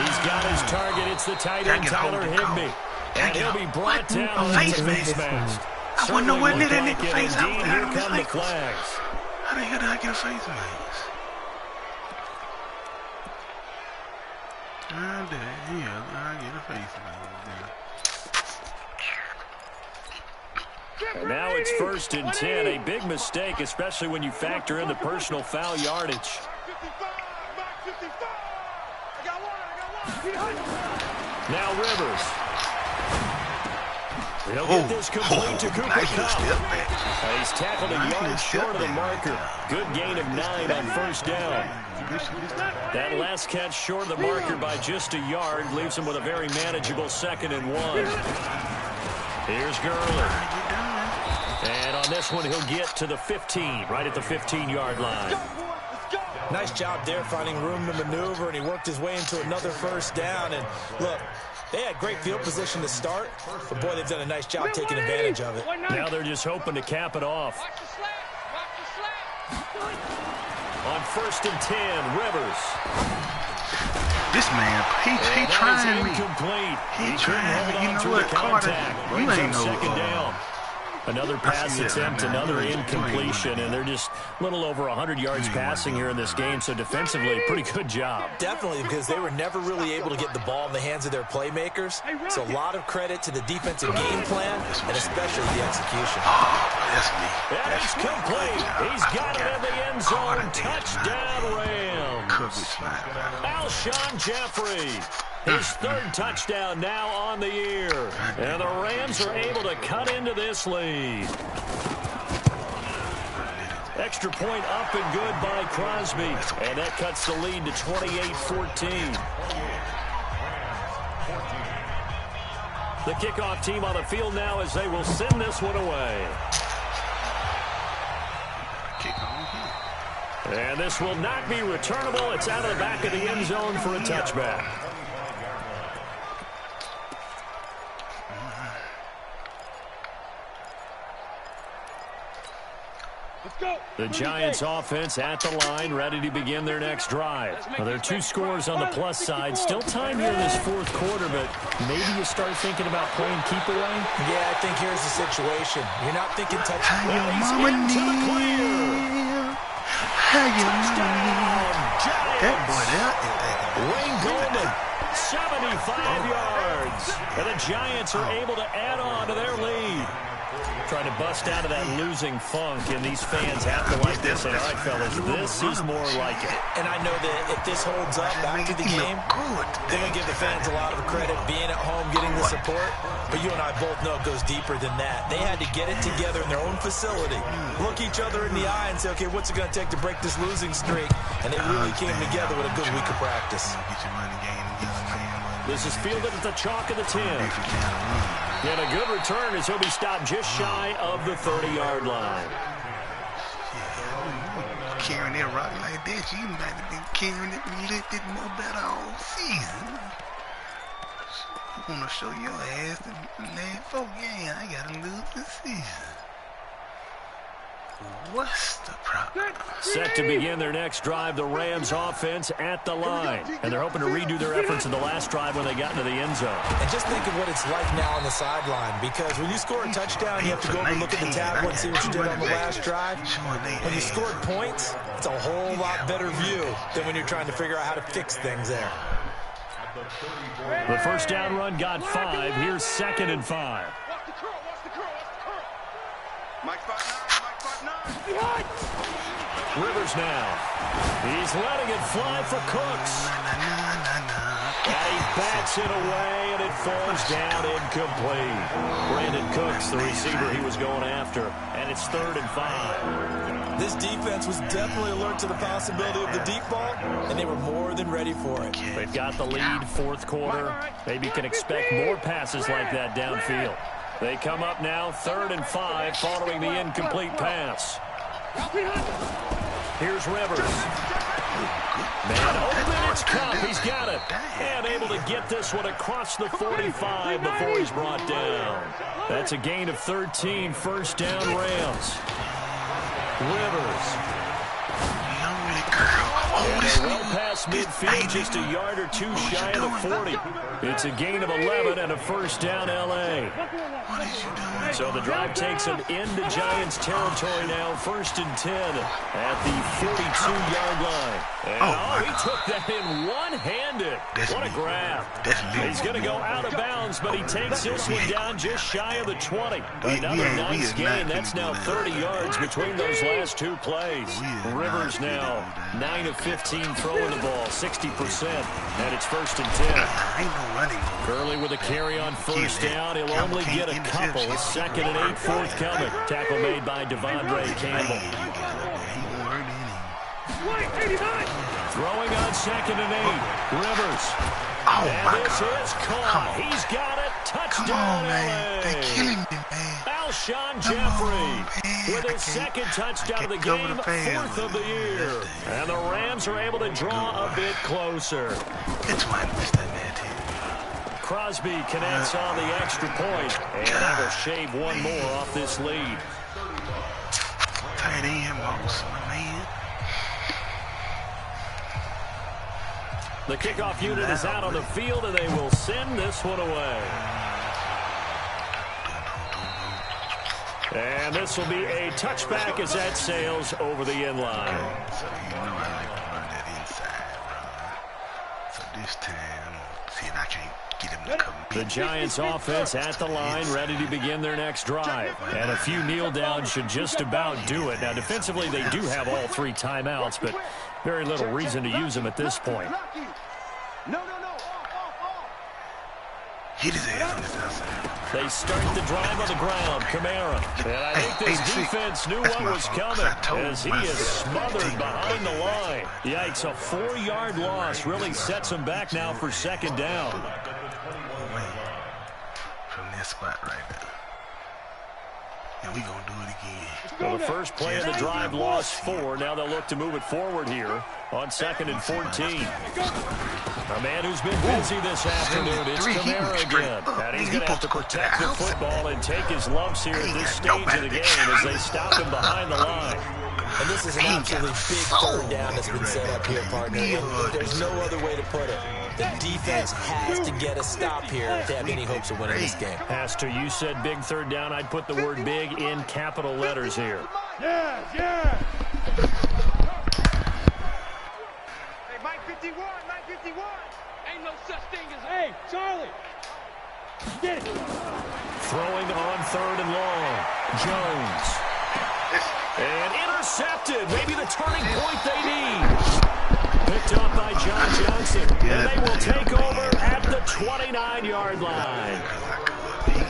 He's got his target. It's the tight end, Tyler Higbee. And he'll be brought down with a face mask. I wouldn't know what near that nigga face. Indeed, here come the flags. How the hell did I get a face mask? I get a face mask. And now it's 1st and 10. A big mistake, especially when you factor in the personal foul yardage. Now Rivers. He'll get this complete to Cooper Kupp. He's tackled a yard short of the marker. Good gain of 9 on first down. That last catch short of the marker by just a yard leaves him with a very manageable 2nd and 1. Here's Gurley. And on this one, he'll get to the 15, right at the 15-yard line. Nice job there finding room to maneuver, and he worked his way into another first down. And look, they had great field position to start, but boy, they've done a nice job taking advantage of it. Now they're just hoping to cap it off. On 1st and 10, Rivers. This man, he trying me. Incomplete. He trying. You know what, Carter? You ain't no Another pass attempt, another incompletion, and they're just a little over 100 yards passing here in this game, so defensively, pretty good job. Definitely, because they were never really able to get the ball in the hands of their playmakers, so a lot of credit to the defensive game plan, and especially the execution. That's me. And it's complete. He's got it in the end zone. Touchdown, Rams. Alshon Jeffrey. His 3rd touchdown now on the year. And the Rams are able to cut into this lead. Extra point up and good by Crosby. And that cuts the lead to 28-14. The kickoff team on the field now as they will send this one away. And this will not be returnable. It's out of the back of the end zone for a touchback. The Giants offense at the line, ready to begin their next drive. Well, there are 2 scores on the plus side. Still time here in this 4th quarter, but maybe you start thinking about playing keep away? Yeah, I think here's the situation. You're not thinking touchdown. How your mama kneel? How your mama kneel? That boy there is that. Wayne Goldman, 75 yards. And the Giants are able to add on to their lead. Trying to bust out of that losing funk, and these fans have to like this. Say, all right, fellas, this is more like it. And I know that if this holds up after the game, they're going to give the fans a lot of credit being at home, getting the support. But you and I both know it goes deeper than that. They had to get it together in their own facility, look each other in the eye and say, okay, what's it going to take to break this losing streak? And they really came together with a good week of practice. This is fielded at the chalk of the 10. And a good return as he'll be stopped just shy of the 30-yard line. Carrying that rock like that, you might have been carrying it a little bit more better all season. I want to show your ass the last 4 games. I got to lose this season. What's the problem? Set to begin their next drive, the Rams offense at the line. And they're hoping to redo their efforts in the last drive when they got into the end zone. And just think of what it's like now on the sideline, because when you score a touchdown, you have to go over and look at the tablet and see what you did on the last drive. When you scored points, it's a whole lot better view than when you're trying to figure out how to fix things there. The first down run got 5. Here's 2nd and 5. Rivers now. He's letting it fly for Cooks. And he bats it away, and it falls down incomplete. Brandon Cooks, the receiver he was going after. And it's 3rd and 5. This defense was definitely alert to the possibility of the deep ball, and they were more than ready for it. They've got the lead, 4th quarter. Maybe you can expect more passes like that downfield. They come up now, 3rd and 5, following the incomplete pass. Here's Rivers. Man open, it's Cup. He's got it. And able to get this one across the 45 before he's brought down. That's a gain of 13, first down Rams. Rivers. And they're well past midfield, just a yard or two shy of the 40. It's a gain of 11 and a first down L.A. So the drive takes them into Giants territory now, 1st and 10 at the 42-yard line. And he took that in one-handed. What a grab. He's going to go out of bounds, but he takes this one down just shy of the 20. Another nice gain. That's now 30 yards between those last two plays. Rivers now 9 of 15 throwing the ball, 60%, and it's 1st and 10. Gurley with a carry on first down. He'll only get a couple. 2nd and 8 forthcoming. Tackle made by Devondre Campbell. Throwing on 2nd and 8. Rivers. And this is caught. He's got it. Touchdown, LA. They're killing me, man. Alshon Jeffrey with his 2nd touchdown of the game, 4th of the year. And the Rams are able to draw a bit closer. It's one, Mr. Nettie. Crosby connects on the extra point, and that will shave one more off this lead. Tight end, Moss, my man. The kickoff unit is out on the field, and they will send this one away. And this will be a touchback as that sails over the end line. So you know I like to run that inside, bro. So this time, see if I can't get him to come. The Giants offense at the line, ready to begin their next drive. And a few kneel downs should just about do it. Now, defensively, they do have all 3 timeouts, but very little reason to use them at this point. Hit his ass on this outside. They start the drive on the ground. Kamara. And I think this defense knew what was coming as he is smothered behind the line. Yikes, a 4-yard loss really sets him back now for 2nd down. From this spot right now. And we gonna do it again. Well, the first play of the drive lost 4. Now they'll look to move it forward here on 2nd and 14. A man who's been busy this afternoon, it's Kamara again. And he's going to have to protect the football and take his lumps here at this stage of the game as they stop him behind the line. And this is an absolutely big 3rd down that's been set up here, partner. There's no other way to put it. The defense has to get a stop here if they have any hopes of winning this game. Pastor, you said big 3rd down. I'd put the word big in capital letters here. Yeah. Hey, Mike 51. Ain't no such thing as, hey, Charlie. Get it. Throwing on 3rd and long. Jones. And intercepted. Maybe the turning point they need. Picked up by John Johnson. And they will take over at the 29-yard line.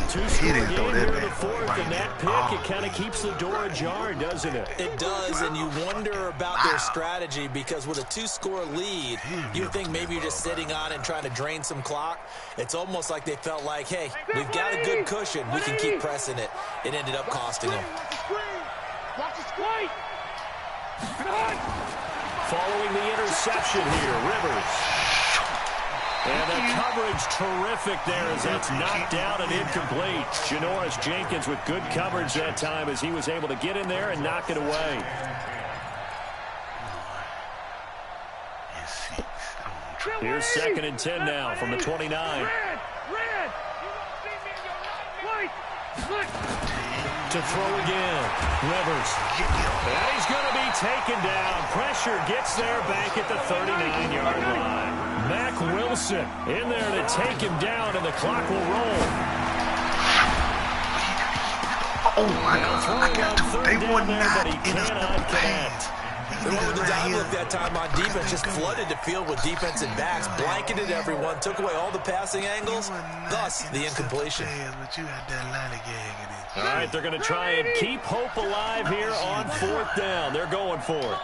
2-score game here in the 4th, and that pick, it kind of keeps the door ajar, doesn't it? It does, and you wonder about their strategy because with a 2-score lead, you think maybe you're just sitting on and trying to drain some clock. It's almost like they felt like, hey, we've got a good cushion. We can keep pressing it. It ended up costing them. Following the interception here, Rivers. And the coverage terrific there as that's knocked down and incomplete. Janoris Jenkins with good coverage that time as he was able to get in there and knock it away. Here's 2nd and 10 now from the 29. To throw again. Rivers. And he's going to be taken down. Pressure gets there back at the 39-yard line. Mack Wilson in there to take him down, and the clock will roll. Oh, my God. I got to. They were not in the paint. Whoever the dive look that time on defense just flooded the field with defensive backs, blanketed everyone, took away all the passing angles, thus the incompletion. All right, they're going to try and keep hope alive here on 4th down. They're going for it.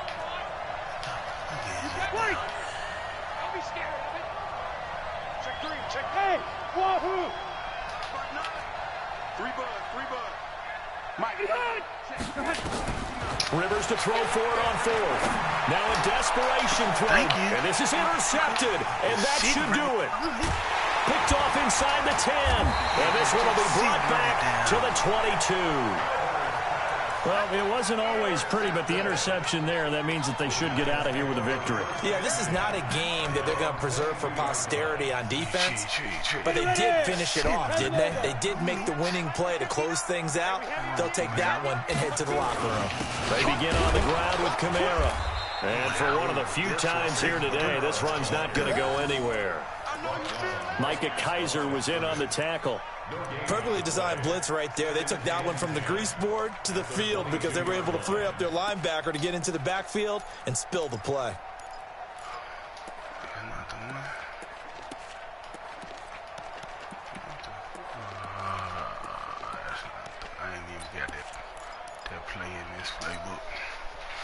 Rivers to throw for it on 4th. Now a desperation throw. And this is intercepted. And that should do it. Picked off inside the 10. And this one will be brought back to the 22. Well, it wasn't always pretty, but the interception there, that means that they should get out of here with a victory. Yeah, this is not a game that they're going to preserve for posterity on defense, but they did finish it off, didn't they? They did make the winning play to close things out. They'll take that one and head to the locker room. They begin on the ground with Kamara. And for one of the few times here today, this run's not going to go anywhere. Micah Kaiser was in on the tackle. Perfectly designed blitz right there. They took that one from the grease board to the field because they were able to free up their linebacker to get into the backfield and spill the play.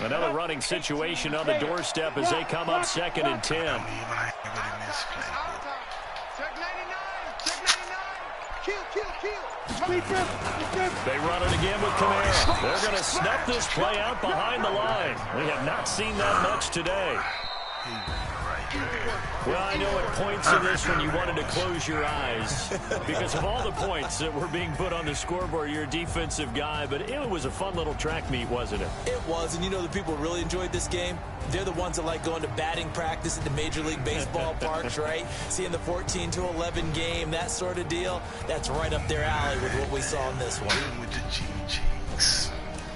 Another running situation on the doorstep as they come up 2nd and 10. They run it again with Kamara. They're going to snuff this play out behind the line. We have not seen that much today. Well, I know at points in this when you wanted to close your eyes because of all the points that were being put on the scoreboard. You're a defensive guy, but it was a fun little track meet, wasn't it? It was, and you know the people who really enjoyed this game? They're the ones that like going to batting practice at the Major League Baseball parks, right? Seeing the 14-11 game, that sort of deal. That's right up their alley with what we saw in this one.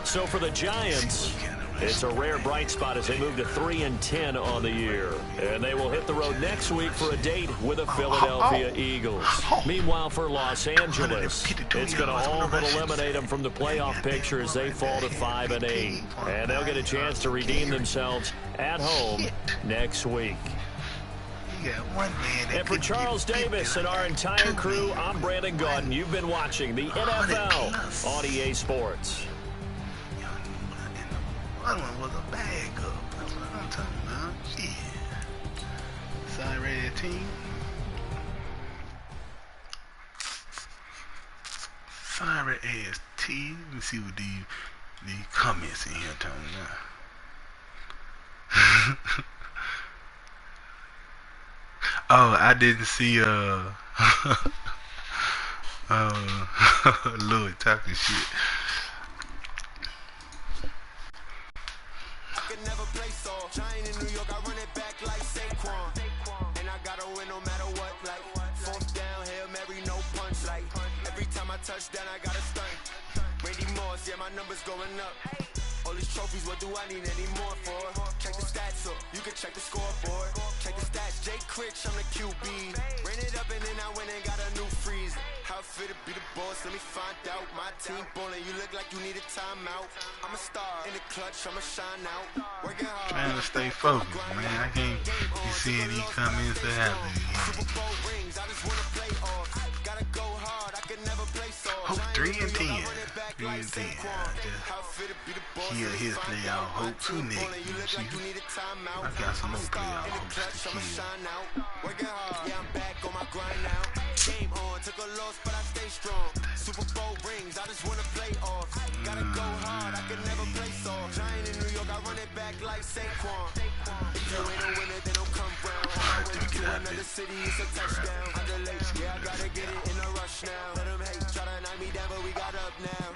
So for the Giants, it's a rare bright spot as they move to 3-10 on the year. And they will hit the road next week for a date with the Philadelphia Eagles. Meanwhile, for Los Angeles, it's going to all but eliminate them from the playoff picture as they fall to 5-8. And they'll get a chance to redeem themselves at home next week. And for Charles Davis and our entire crew, I'm Brandon Gauton. You've been watching the NFL on EA Sports. One was a bag up. That's what I'm talking about. Yeah. Sorry, team. Sorry, ass T. Let me see what the comments in here talking about. Oh, I didn't see Lloyd talking shit. Never play soft. Giant in New York, I run it back like Saquon. And I gotta win no matter what. Like 4th down, Hail Mary, no punch. Like every time I touch down, I gotta stunt. Randy Moss, yeah, my numbers going up. All these trophies, what do I need any more for? Check the stats up, you can check the scoreboard. Check the stats, Jake Critch, I'm the QB. Ran it up and then I went and got a new freeze. How it fit to be the boss, let me find out. My team ballin', you look like you need a timeout. I'm a star in the clutch, I'ma shine out. Working hard. Trying to stay focused, man. I can't be seeing these comments that happen. Super Bowl rings, I just wanna play off. Gotta go hard, I can never play soft. Hope 3-10. 3-10. Here's playoff hopes. Who next? I got some more playoff hopes to kill. Working hard, yeah, I'm back on my grind now. Game on, took a loss, but I stay strong. Super Bowl rings, I just wanna play off. Gotta go hard, I can never play soft. Giant in New York, I run it back like Saquon. If you ain't a winner, then don't come round. to another city, it's a touchdown. Yeah, I gotta get it in a rush now. Let them hate, try to knock me down, but we got up now.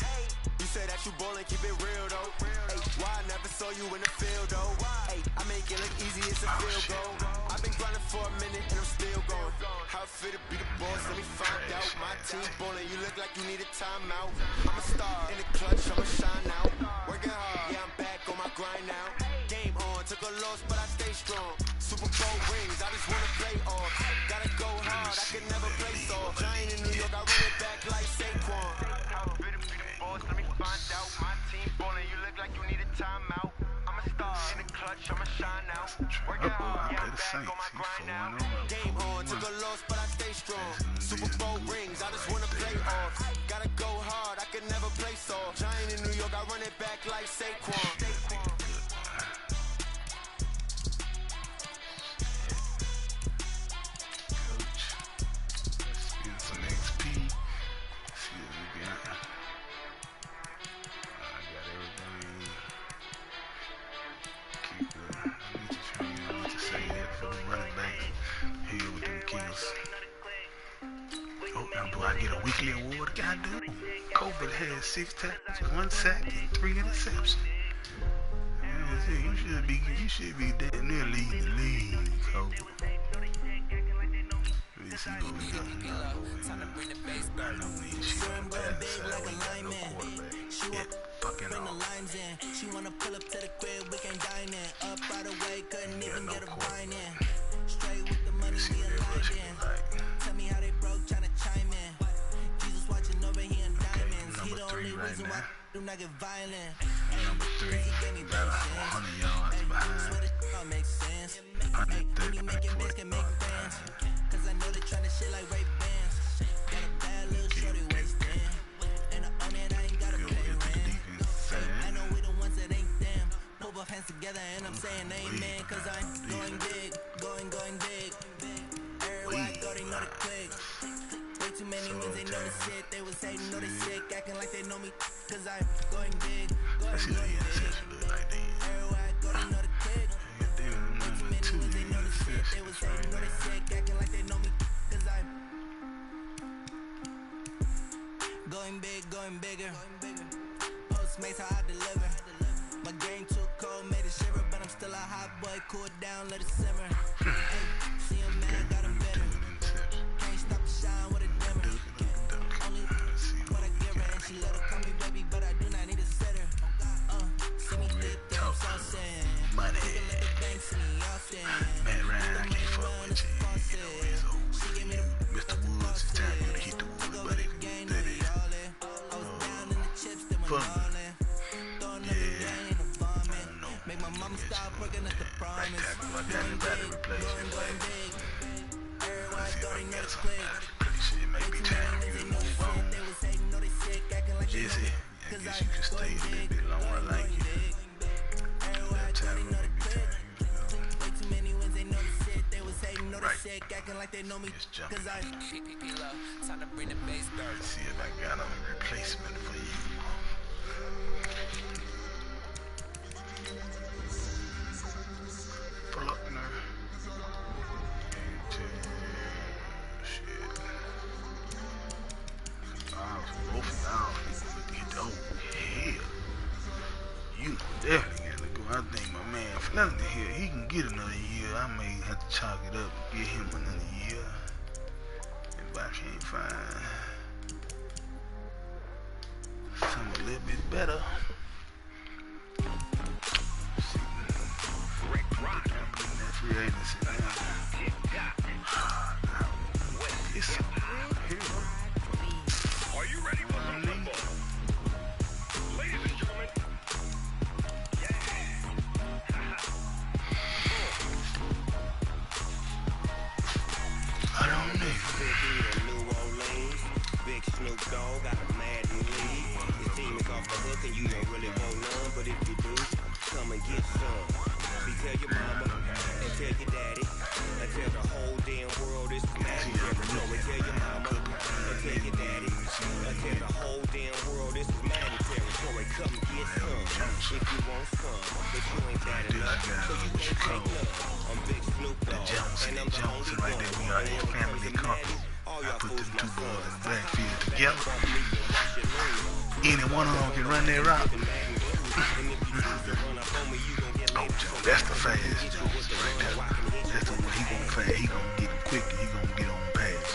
You say that you ballin', keep it real though. Hey, why I never saw you in the field though? Hey, I make it look easy, it's a field goal. I've been grinding for a minute and I'm still going. How it feel to be the boss, let me find out. My team ballin', you look like you need a timeout. I'm a star in the clutch, I'ma shine out. Working hard, yeah, I'm back on my grind now. Game on, took a loss, but I stay strong. Super Bowl rings, I just wanna play off. Gotta go hard, I can never play soft. Giant in New York, I run it back like Saquon. How it feel to be the boss, let me find out. My team ballin', you look like you need a timeout. I'm a star in the clutch, I'ma shine out. Working hard, yeah, I'm back on my grind now. Game on, took a loss, but I stay strong. Super Bowl rings, I just wanna play off. Gotta go hard, I can never play soft. Giant in New York, I run it back like Saquon. Do I get a weekly award? God do. Kobe had 6 tackles, 1 sack, and 3 interceptions. You should be damn near leading the league, Kobe. Let's see what we got. I know we ain't shit on the other side. We got no quarterback. Yet, fucking off. She wanna pull up to the crib, we can dine in. Up right away, couldn't even get a vine in. Straight with the money, we aligned in. Tell me how they broke, tryna chime in. Jesus watching over here in diamonds. He the only reason why do not get violent. Number 3, about 100 yards behind. Makes sense. 130, When you making bands can make friends. Cause I know they tryna shit like Ray Bans. Got a bad little shorty wasting. And on it, I ain't gotta play rent. I know we the ones that ain't them. Pull both hands together and I'm saying amen. Cause I'm going big, going big. Everywhere I go, they know the click. Way too many wins, they know the shit. They was hating, know they sick, acting like they know me. Cause I'm going big, going big. Everywhere I go, they know the click. Way too many wins, they know the shit. They was hating, know they sick, acting like they know me. Cause I'm going big, going bigger. Postmates how I deliver. My game too cold, made it shiver, but I'm still a hot boy. Cool it down, let it simmer. See him mad, got him bitter. Can't stop to shine with a dimmer. Only what I give her, and she let her call me baby, but I do not need a sitter. See me dip, I'm saucing. Money. Let the bank see me often. Man, Ryan, I can't fuck with you. You know, it's old. Mr. Woods, it's time for you to hit the wood, buddy. Steady. Fuck me. Make my mama stop working at the promise. I got anybody to replace you, going big. Everywhere I go, they know the got click. somebody to replace you. It may be time for you to move on. They was hating, know they sick, acting like they know Jesse, me. I guess you can stay a little bit longer like you. Everywhere I go, they know the click. Way too many wins, they know the shit. They was hating, know they sick, acting like they know me. Cause I time to bring the bass back. Let's see if I got a replacement for you. Faulkner. Shit. Both of y'all get the hell. You definitely gotta go. I think my man Fleming here, he can get another year. I may have to chalk it up and get him another year. If I can't find something a little bit better. Free agency now. It's here. Are you ready for some football? Ladies and gentlemen. I don't know. Big Snoop Dogg got a mad lead. Your team is off the hook and you don't really want none, but if you do, come and get some. See, tell your mama and tell your daddy and tell the whole damn world it's mandatory. So we tell your mama and tell your daddy and tell the whole damn world this is mandatory. So we come and get some if you want some, but you ain't bad enough, so you can't take none. I'm Big Snoop Dogg and I'm the put them two boys in the backfield together. Any one of them can run that route. Oh, Joe, that's the fast Jones right there. That's the one he gonna fast. He gonna get him quick and he gonna get on pass.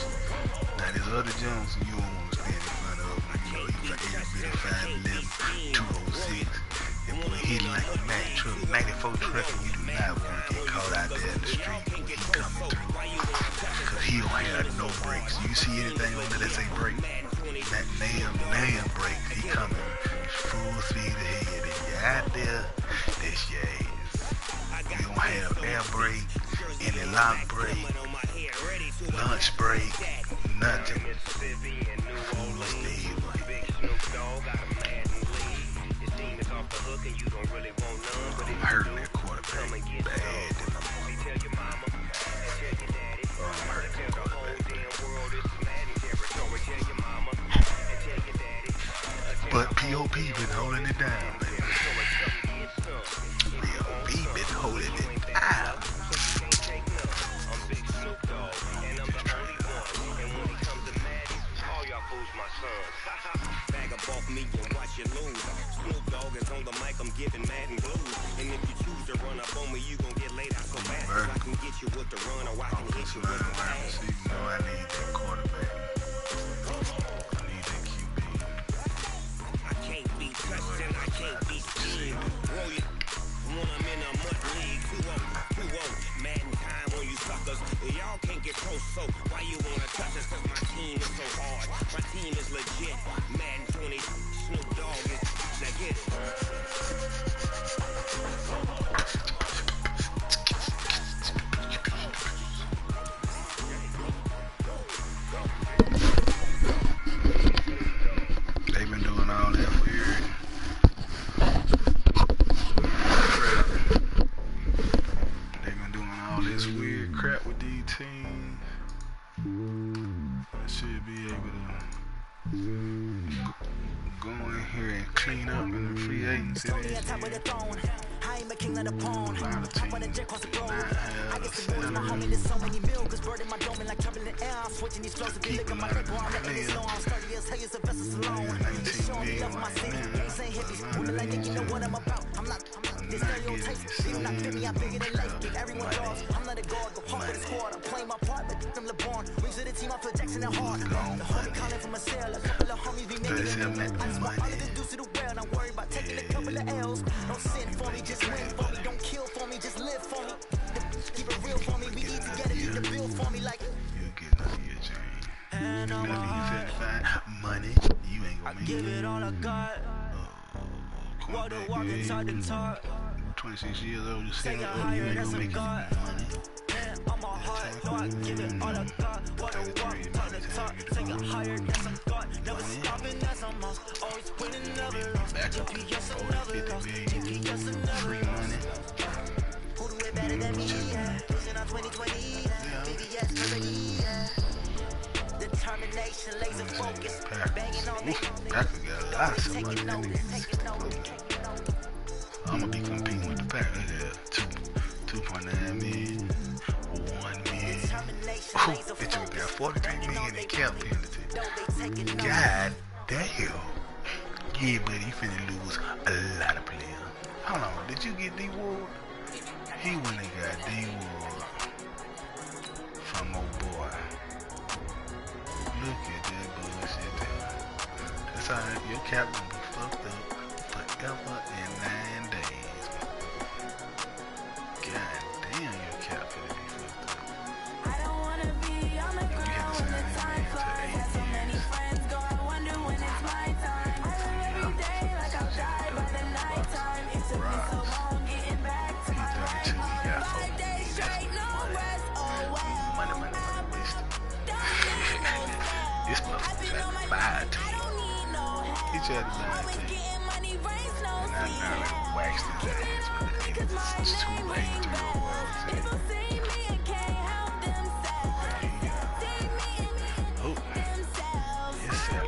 Now this other Jones, you don't want to stand in front of him. You know, he's like every bit of 5'11", 206. And boy, hitting like a Mack truck, 94 truck, and you do not want to get caught out there in the street when he coming through. Cause he don't have no brakes. You see anything on there that say brake? That nail brake. He coming full speed ahead. And you out there, that's your ass. You don't have air brake, any lock brake, lunch brake, nothing. Full speed. I'm hurting that quarterback bad. But P.O.P. been holding it down, baby. P.O.P. been holding it down. Bag up off me and watch you lose. Snoop Dogg is on the mic, I'm giving Madden blues. And if you choose to run up on me, you gon' get laid out so fast. I can get you with the run or I can hit you with the pass. You know I need that quarterback. I need that QB. I can't be touched and I can't be seen. Roll you when I'm in a mud league. 2-0, Madden time on you suckers. Y'all can't get close, so why you wanna touch us? Cause my team is so hard. My team is legit. Madden 20, Snoop Dogg is. Now get it. They've been doing all that weird crap. They've been doing all this weird crap with these teams. I should be able to go in here and clean up in the free agency. A lot of teams not have a keep a lot of them players. 19 million right now. I'm not getting money, you ain't gonna make give it all I got. Walk inside the talk. 26 years old, you say, oh, you ain't gonna make any money. I'm a heart, no, I give it all I got. Walk the talk, take it higher than some God. Never stopping as I'm off, always winning, never lost. GPS and never lost, GPS and never lost. Who do it better than me, yeah. Losing on 2020, yeah. BBS, perfect, yeah. Determination, laser focus, banging on it. Packers got a lot of some money in niggas. I'm gonna be competing with the Packers. Yeah, 2.9 million, 1 million. Ooh, they just got 43 million in cap penalty. God damn. Yeah, buddy, you finna lose a lot of players. Hold on, did you get D-Ward? He went and got D-Ward from old boy. Look at that bullshit there. That's alright, your cap gonna be fucked up forever and 9 days. God damn, your cap gonna be fucked up. I don't wanna be on the ground when the time flies. Have so many friends go, I wonder when it's my time. I live every day like I'll die by the night time. It took me so long getting back to my right mind. 5 days straight, no rest, oh well. Money wasted. This motherfucker tried to buy a team. He tried to buy a team. And I now waxed his ass with it. It's too late to go well. Oh, yes, sir.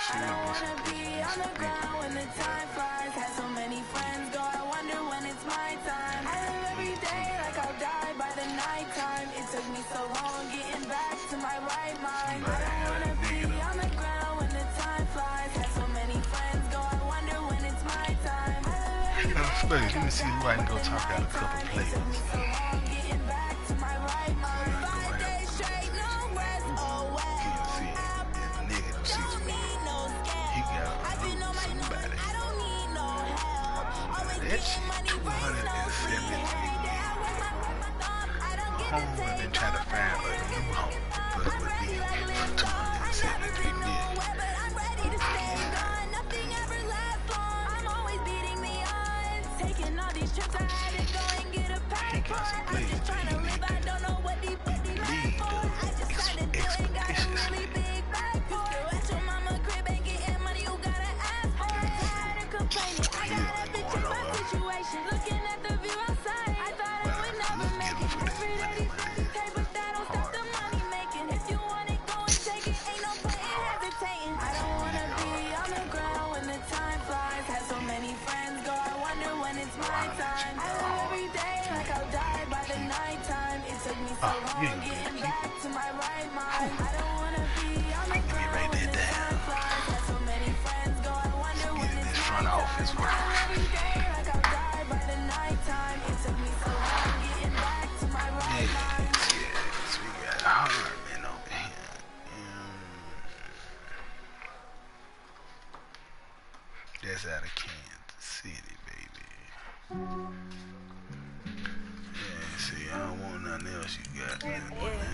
should be some pictures. On the ground when the time flies. Had so many friends go, I wonder when it's my time. I live every day like I'll die by the nighttime. It took me so long getting back to my right mind. I don't wanna be on the ground when the time flies. Had so many friends go, I wonder when it's my time. I live every day Let me see who I can go talk out a couple players. so long getting back to my right mind. 5 days straight, no rest, oh well. Negative 6 million. He got somebody. That shit, 273 million. Home and then trying to find a new home, but it would be 273 million. Nothing ever lasts long. I'm always beating the odds. Taking all these trips, I had to go and get a passport. I'm just trying to live, I don't know what these last for. I just started doing, got a really big bag for it. At your mama crib ain't getting money, you gotta ask for it. Tired of complaining, I got a bitch in my situation. Looking at the view outside, I thought I would never make it. Every day these bitches pay, but that don't stop the money making. If you want it, go and take it, ain't no point in hesitating. I don't wanna be on the ground when the time flies. Had so many friends go, I wonder when it's my time. I live every day like I'll die by the nighttime. It took me so long getting back to my right mind. I don't wanna be on the ground when the time flies. Had so many friends go, I wonder when it's my time. I live every day like I'll die by the nighttime. It took me so long getting back to my right mind. Yes, we got Harmon over here. That's out of Kansas City, baby. Yeah, see, I don't want nothing else you got.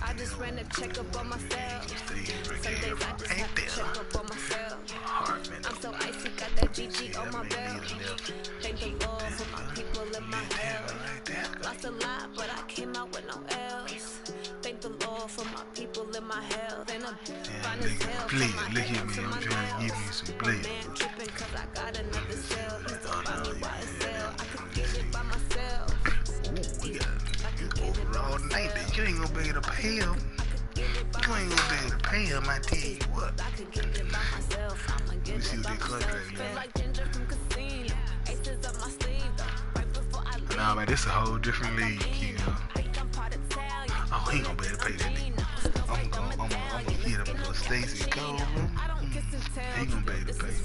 I just ran a checkup on myself. Some days I just have to check up on myself. I'm so icy, got that GG on my belt. Thank the Lord for my people in my health. Lost a lot, but I came out with no else. Thank the Lord for my people in my health. And I'm fine as hell. Please, look at me, I'm trying to give you some play. Man tripping cause I got another cell. He's to buy me by himself. I could get it by myself. We got overall night that you ain't gonna be able to pay him. You ain't gonna be able to pay him, I tell you what. Let me see what they contract is. Nah, man, this a whole different league, you know. Oh, he ain't gonna be able to pay that nigga. I'm gonna hit him for Stacey Cole. He ain't gonna be able to pay him.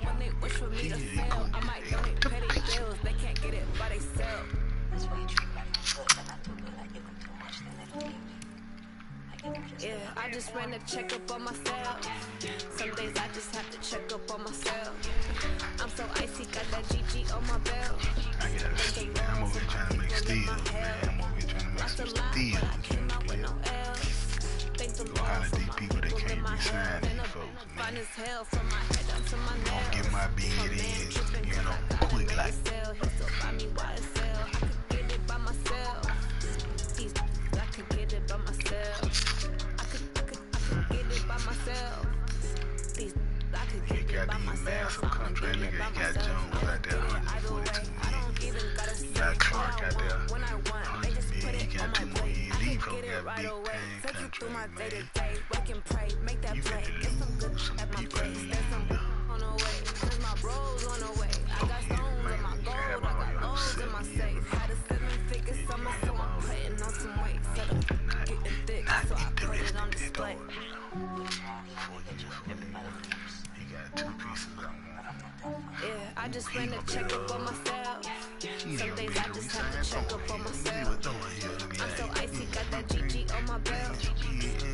When they wish for me to fail, I might donate petty bills. They can't get it by they sell. That's why you treat me like I do it like you too much, then they leave me. Yeah, I just ran a checkup on myself. Some days I just have to check up on myself. I'm so icy, got that GG on my belt. I'm over here trying to make steals, man. I'm over here trying to make some steals. Go holler at these people that can't be signed, these folks, man. Don't get my bid in, you know, quick like. He got these massive contracts. Look at, he got Jones out there, 142 million. He got Clark out there, 100 million. He got 2 more years. These folks got big paying contracts, man. You got to lose some people in the league. I just ran a checkup on myself. Some days I just have to check up on myself. I'm so icy, got that GG on my belt.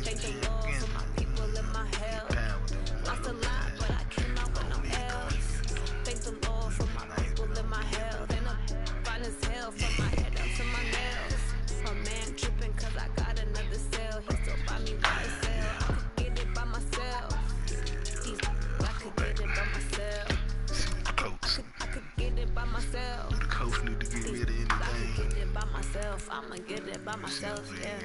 Thank the Lord for my people in my health. Lost a lot, but I came out with no else. Thank the Lord for my people in my health. And I'm fine as hell from my head up to my nails. My man tripping cause I got another cell. He still buy me by himself. I could get it by myself. I could get it by myself. I could get it by myself. The coach need to get rid of anything. I could get it by myself. I'ma get it by myself, yeah.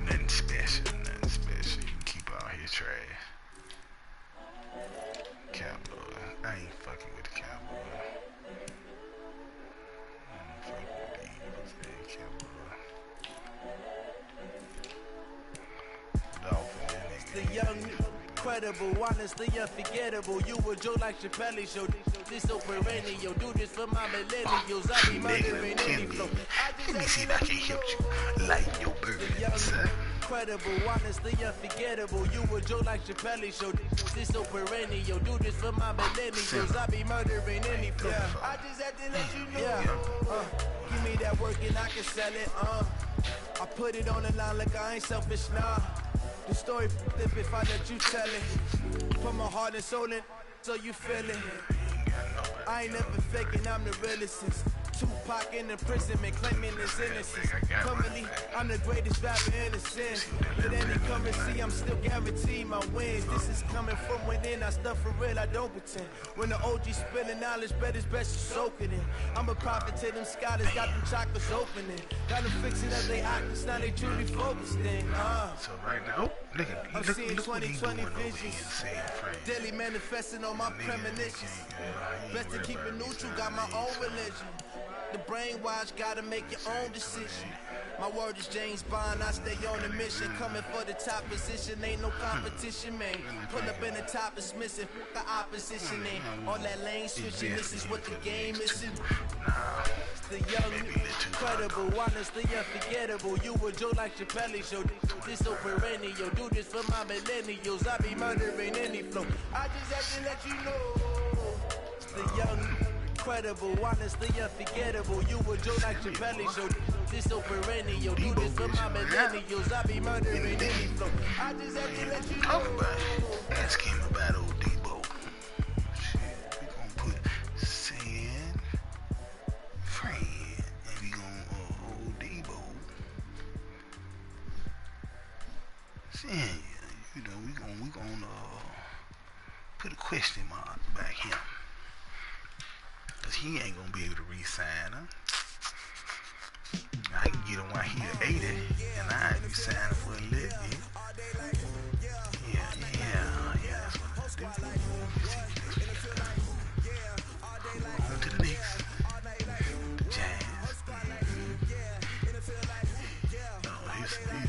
Nothing special, nothing. the young, incredible, honestly unforgettable. You a Joe like Chappelle show. This so perennial. Do this for my millennials. I be murdering any flow. Let me see if I can help you lighten your burdens, sir. Incredible, honestly unforgettable. You a Joe like Chappelle show. This so perennial. Do this for my millennials. I be murdering any flow. I just had to let you know. Give me that work and I can sell it. I put it on the line like I ain't selfish, nah. The story flip if I let you tell it. Put my heart and soul in, so you feel it. I ain't never faking, I'm the realest. Tupac in imprisonment, claiming his innocence. Currently, I'm the greatest rapper in the sense. With any currency, I'm still guaranteed my wins. This is coming from within, I stuff for real, I don't pretend. When the OG spilling knowledge, bet it's best you soak it in. I'm a prophet to them scholars, got them chakras opening. Got them fixing up they actors, now they truly focused in. So right now, I'm seeing 2020 visions. Daily manifesting on my premonitions. Best to keep it neutral, got my own religion. The brainwash, gotta make your own decision. My word is James Bond, I stay on a mission. Coming for the top position, ain't no competition, man. Pull up in the top is missing, the opposition ain't. All that lane switching, this is what the game is. The young, incredible, honestly unforgettable. You a Joe like Chappelle show. This so perennial. Do this for my millennials. I be murdering any flow. I just have to let you know. The young, incredible, honestly unforgettable. You a Joe like Chappelle show. This so perennial. Do this for my millennials. I be murdering any flow. I just have to let you know. Talk about it. Ask him about old Debo. Shit, we gonna put San Fran and we gonna old Debo. San, you know, we gonna put a question mark about him. Cause he ain't gonna be able to re-sign her. I can get him while he 80 and I be signing for a little bit. Yeah, that's what I do. On to the Knicks. The Jazz. Oh, he's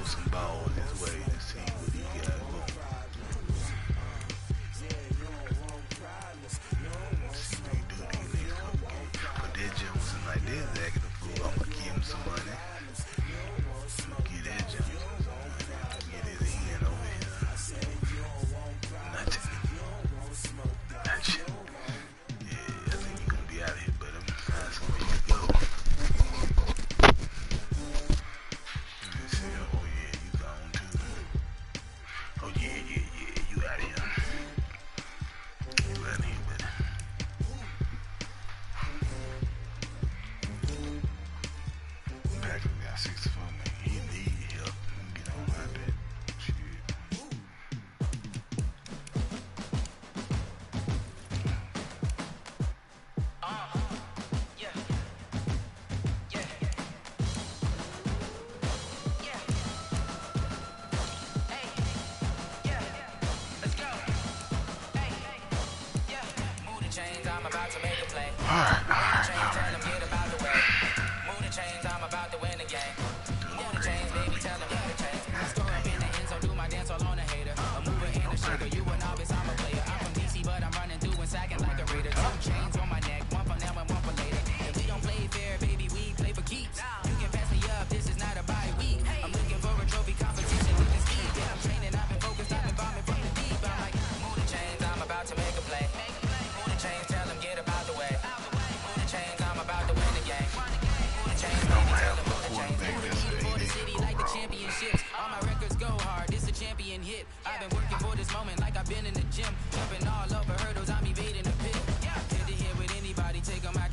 some balls his way to see what he got going. See what he do these next couple games. But that Johnson like this, acting a fool. I'm gonna give him some money. Get that Johnson some money. Get his hand over here. Nothing. Yeah, I think he's gonna be out of here, but I'm gonna find somewhere to go. Let me see. Oh yeah, you gone too. Oh yeah, you out of here. You out of here, buddy. Packers got 64 man. He need help. Get on out there. Shit.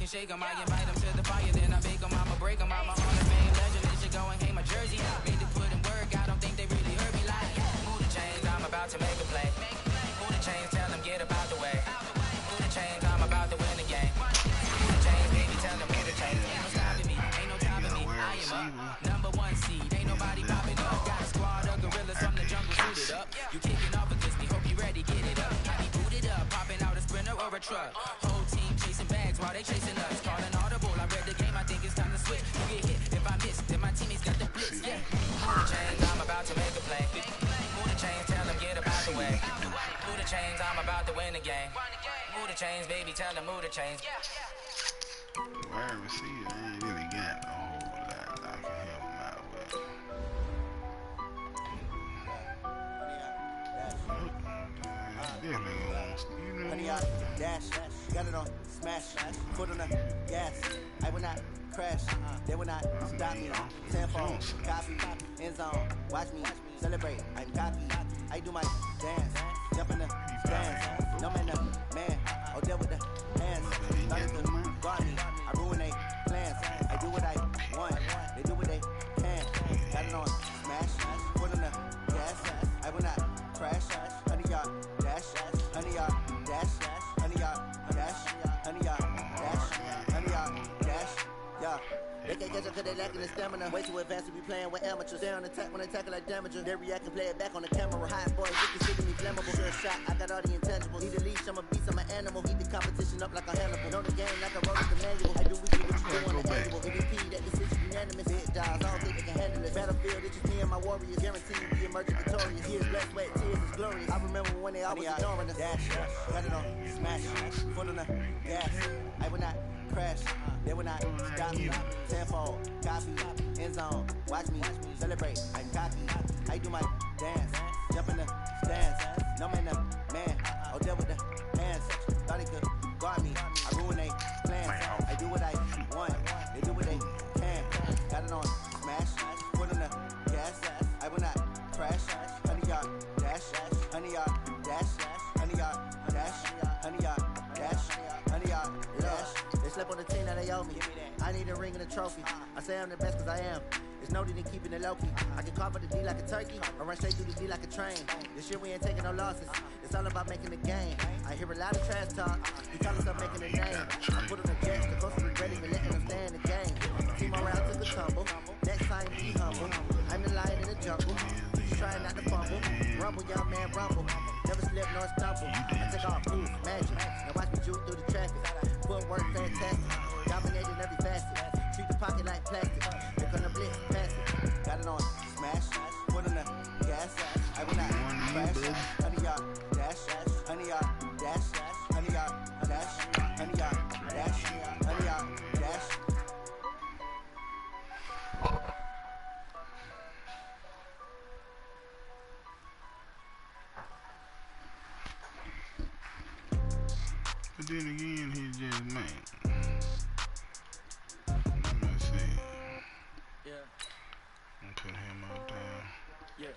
Shake 'em, I invite 'em to the fire, then I bake 'em, I'ma break 'em. I'm a Hall of Fame legend, they should go and hang my jersey. Made to put in work, I don't think they really heard me like. Move the chains, I'm about to make a play. Move the chains, tell them get up out the way. Move the chains, I'm about to win the game. Move the chains, baby, tell them move the chains. Ain't no stopping me, ain't no stopping me. I am up, number one seed, ain't nobody popping up. Got a squad of gorillas from the jungle suited up. You kicking off against me, hope you ready, get it up. I be booted up, popping out a sprinter or a truck. Whole team chasing bags while they chasing us. Calling audible, I read the game, I think it's time to switch. You get hit, if I miss, then my teammates got the blitz. Yeah, move the chains, I'm about to make a play. Move the chains, tell them get up out the way. Move the chains, I'm about to win the game. Move the chains, baby, tell them move the chains. Wide receiver, I ain't really got a whole lot I can help him out with. This nigga wants, you know. Honey, I dash, got it on, smash, foot on the gas. I will not crash, they will not stop me. 10 phone, copy, end zone, watch me celebrate. I'm cocky, I do my dance, jump in the stands. No man, man, oh, deal with the hands. Started to guard me, I ruin they plans. I do what I want, they do what they can. Got it on, smash, foot on the gas. I will not crash, honey, y'all dash, honey, y'all dash, honey, y'all dash, honey, y'all dash, honey, y'all dash, yeah. They can't catch up 'cause they lacking the stamina. Way too advanced to be playing with amateurs. They on attack when they tackle like damaging. They react and play it back on the camera. Hot boys, they consider me flammable. Sure shot, I got all the intangibles. Need a leash, I'm a beast, I'm an animal. Heat the competition up like a Hannibal. Know the game like a road with the manual. I do what you do on the annual. MVP, that decision unanimous. Hit dials, I don't think they can handle it. Battlefield, it's just me and my warriors. Guarantee you be emerging victorious. Years, blood, sweat, tears is glorious. I remember when they always ignoring us. Dash, got it on, smash, foot on the gas. I will not crash, they will not stop me. 10-fold, copy, end zone, watch me celebrate. I'm cocky, I do my dance, jump in the stands. No man, man, oh, deal with the hands. Thought he could guard me, I ruin they plans. I do what I want, they do what they can. Got it on, smash, foot on the gas. I will not crash, honey, y'all dash, honey, y'all dash, honey, y'all dash, honey, y'all dash, honey, y'all dash. They slept on the team that they owe me. I need a ring and a trophy. I say I'm the best 'cause I am. There's no need in keeping it low key. I can carve up the D like a turkey, or run straight through the D like a train. This year we ain't taking no losses. It's all about making the game. I hear a lot of trash talk. You tell us I'm making a name. I put on the jets, the coast regret even letting them stay in the game. Team around took a tumble. Next time be humble. I'm the lion in the jungle. Trying not to fumble. Rumble, young man, rumble. Never slip nor stumble. I take off moves, magic. Now watch me juke through the traffic. Footwork fantastic. Dominating every facet. Treat the pocket like plastic. They're gonna blitz, pass it. Got it on, smash. But then again, he just man. Let me see. Yeah. Put him up there. Yeah.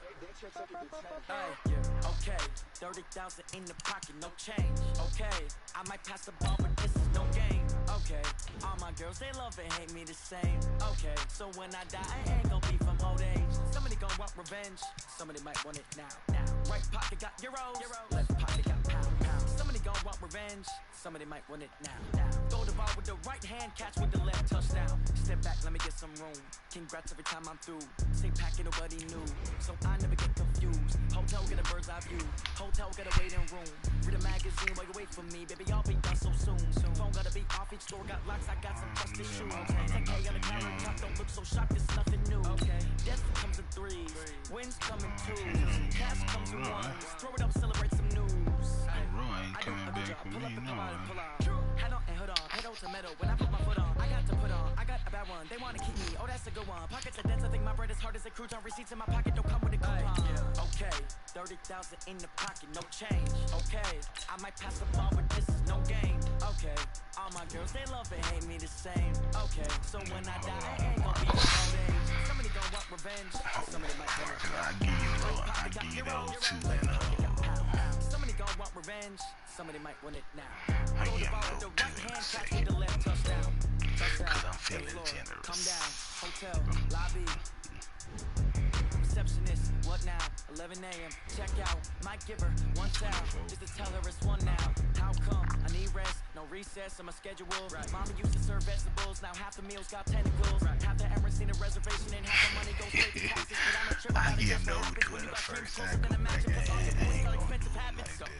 Okay, 30,000 in the pocket, no change. Okay, I might pass the ball, but this is no game. Okay, all my girls, they love and hate me the same. Okay, so when I die, I ain't gon' be from old age. Somebody gon' want revenge, somebody might want it now. Right pocket got euros, left pocket got pound. Somebody gon' want revenge, somebody might want it now. Throw the ball with the right hand, catch with the left, touchdown. Step back, let me get some room. Congrats every time I'm through. Stay packing, nobody knew, so I never get confused. Hotel get a bird's eye view. Hotel got a waiting room. Read a magazine while you wait for me, baby. I'll be done so soon. Phone gotta be off, each store got locks. I got some trusted shoes. 10K on the counter top, don't look so shocked. It's nothing new. Okay, death comes in threes, wins come in twos, cash comes in ones. Throw it up, celebrate some news. Roy ain't coming back for me, no. Head on and hood on, pedal to metal. When I put my foot on, I got to put on. I got a bad one, they wanna keep me. Oh, that's a good one. Pockets are dense, I think my bread is hard as a crouton. Receipts in my pocket don't come with a coupon. Okay, 30,000 in the pocket, no change. Okay, I might pass the ball, but this is no game. Okay, all my girls, they love and hate me the same. Okay, so when I die, I ain't gon' be from old age. Somebody gon' want revenge, somebody might want it. I give you those two and somebody gon' want revenge, somebody might want it now. Throw the ball with the right hand, catch with the left, touchdown. Cause I'm feeling generous. Come down, hotel, lobby. Receptionist, what now? 11 a.m. Check out, might give her one towel, just to tell her it's one now. How come? I need rest, no recess on my schedule. Mama used to serve vegetables, now half the meals got tentacles. Half the errands need a reservation and half the money goes straight to taxes. But I'm a trip I give no to it at first. I go back and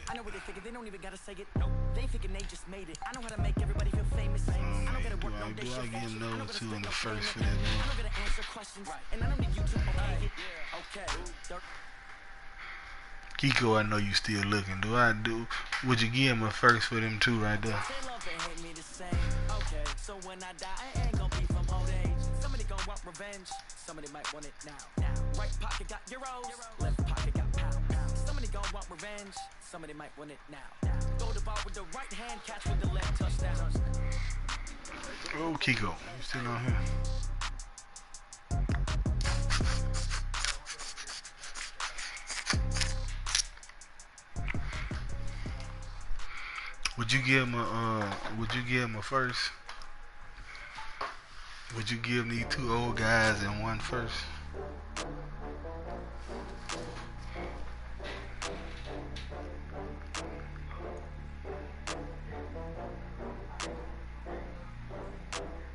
I know what they figure, they don't even gotta say it. Nope. They thinking they just made it. I know how to make everybody feel famous. I don't gotta work no day shift. I give no two in the first for that I don't gotta answer questions, and I don't need you to obey it. Okay. Kiko, I know you still looking. Would you give him a first for them two right there? They love and hate me the same. Okay, so when I die, I ain't gon' be from old age. Somebody gon' want revenge, somebody might want it now. Right pocket got euros, left pocket got pound. Somebody gon' want revenge, somebody might want it now. Throw the ball with the right hand, catch with the left, touchdown. Oh, Kiko, you still on here? Would you give him a first? Would you give these two old guys and one first?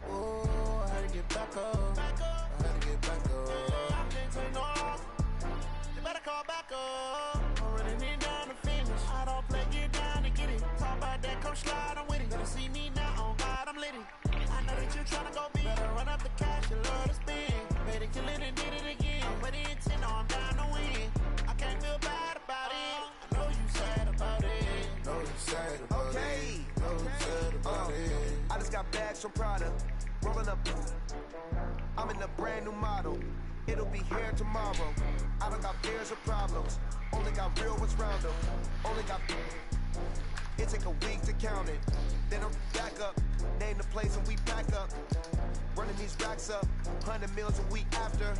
Oh, I had to get back up. I had to get back up. I can't take no off. You better call back up. I'm running it down to finish. I don't play, get down and get it. Talk about that, come slide, I'm with it. Better see me now, on God, I'm lit it. I know that you're trying to go big. Better run up the cash, you love to spend. Made it, kill it, and did it again. But the intent, no, I'm down to win. I can't feel bad about it. I know you sad about it. Know you sad about it. Know you sad about it. I just got bags from Prada. Rolling up. I'm in a brand new model. It'll be here tomorrow. I don't got fears or problems. Only got real ones round them. Only got. It take a week to count it. Then I'm back up. Name the place and we pack up. Running these racks up. 100 meals a week after.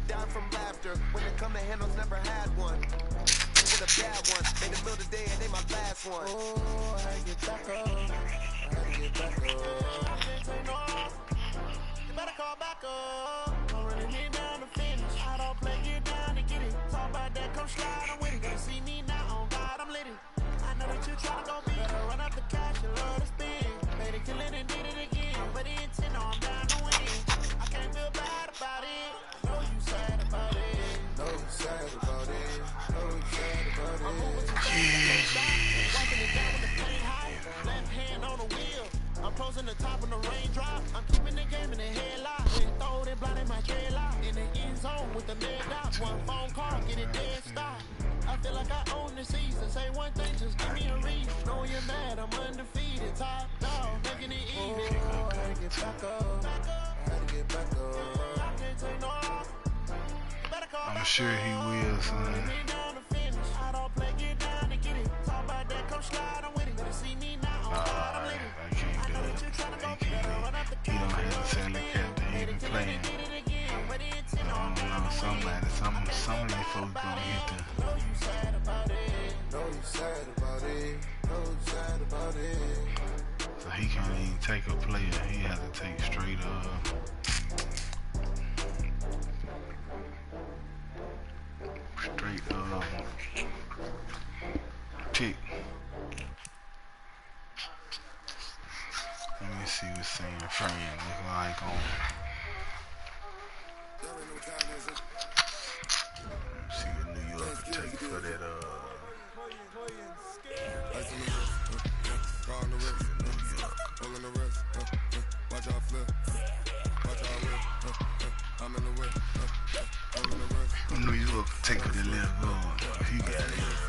Down from laughter. When it come to handles, never had one. With a bad one. Made the meal today and they my last one. Oh, I had to get back up. I had to get back up. I can't take no off. You better call back up. I'm running it down to finish. I don't play, get down and get it. Talk about that, come slide, I'm with it. Better see me now, on God, I'm lit it. I know that you're trying to go big. Better run up the cash, you love to spend. Made it, kill it, and did it again. But the intent, no, I'm down to win. I can't feel bad about it. I know you sad about it. Know you sad about it. Know you sad about it. I'm moving too fast. Wiping it down with the plane high. Left hand on the wheel. I'm closing the top when the raindrop. I'm keeping the game in the headlock. Then throw it blind in my dreadlock. In the end zone with the leg out. One phone call, get it dead stop. I feel like I own the season. Say one thing, just give me a reason. Know you're mad, I'm undefeated. Top dog, making it even. Oh, I had to get back up. I had to get back up. I can't take no off. I'm sure he will, son. I don't play, get down and get it. Talk about that, come slide, I'm with it. Better see me now. fan. Some of these folks gonna hit the. So he can't even take a player. He has to take straight pick. Let me see what's saying. Friend look like on. See what New York can take for that New York take for the little goal. He got it.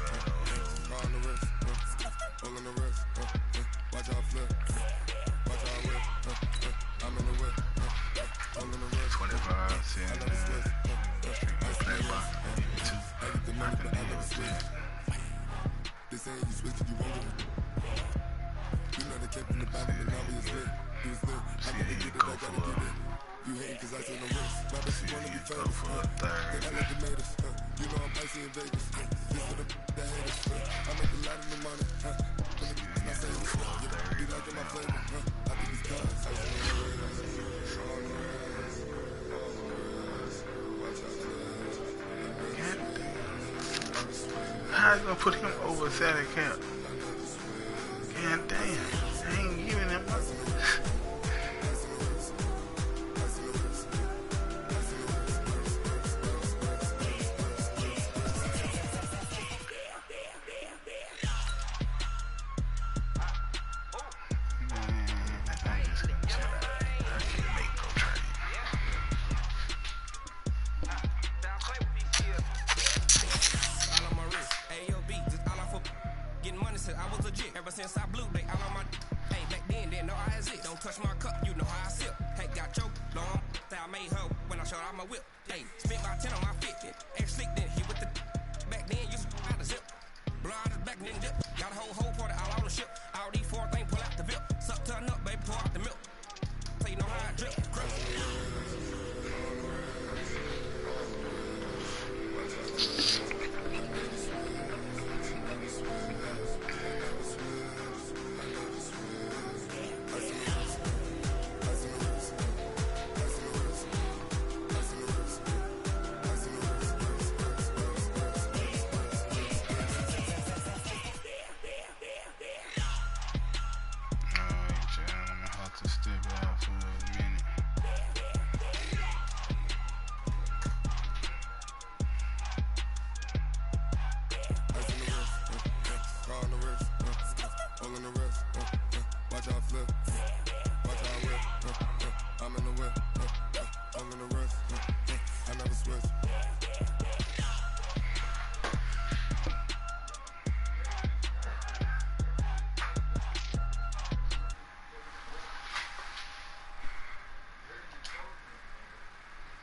25, 79. Play by 2. This ain't you switch, you won't. You know the captain, the bottom, the number is lit. You was lit. I can get it, I gotta get it. You hating cause I said no risk. My bitch wanna be famous. They underestimated us. You know I'm icy in Vegas. This for the that haters. I make a lot of the money. I say you liking my flavor. I think it's cause I say how you gonna put him over Sally Camp? God damn, I ain't giving him up. Since I blew they all on my hey back then didn't know I had it. Don't touch my cup, you know how I sip. Hey, got choked, long that I made her when I showed out my whip. Hey, spit by 10 on my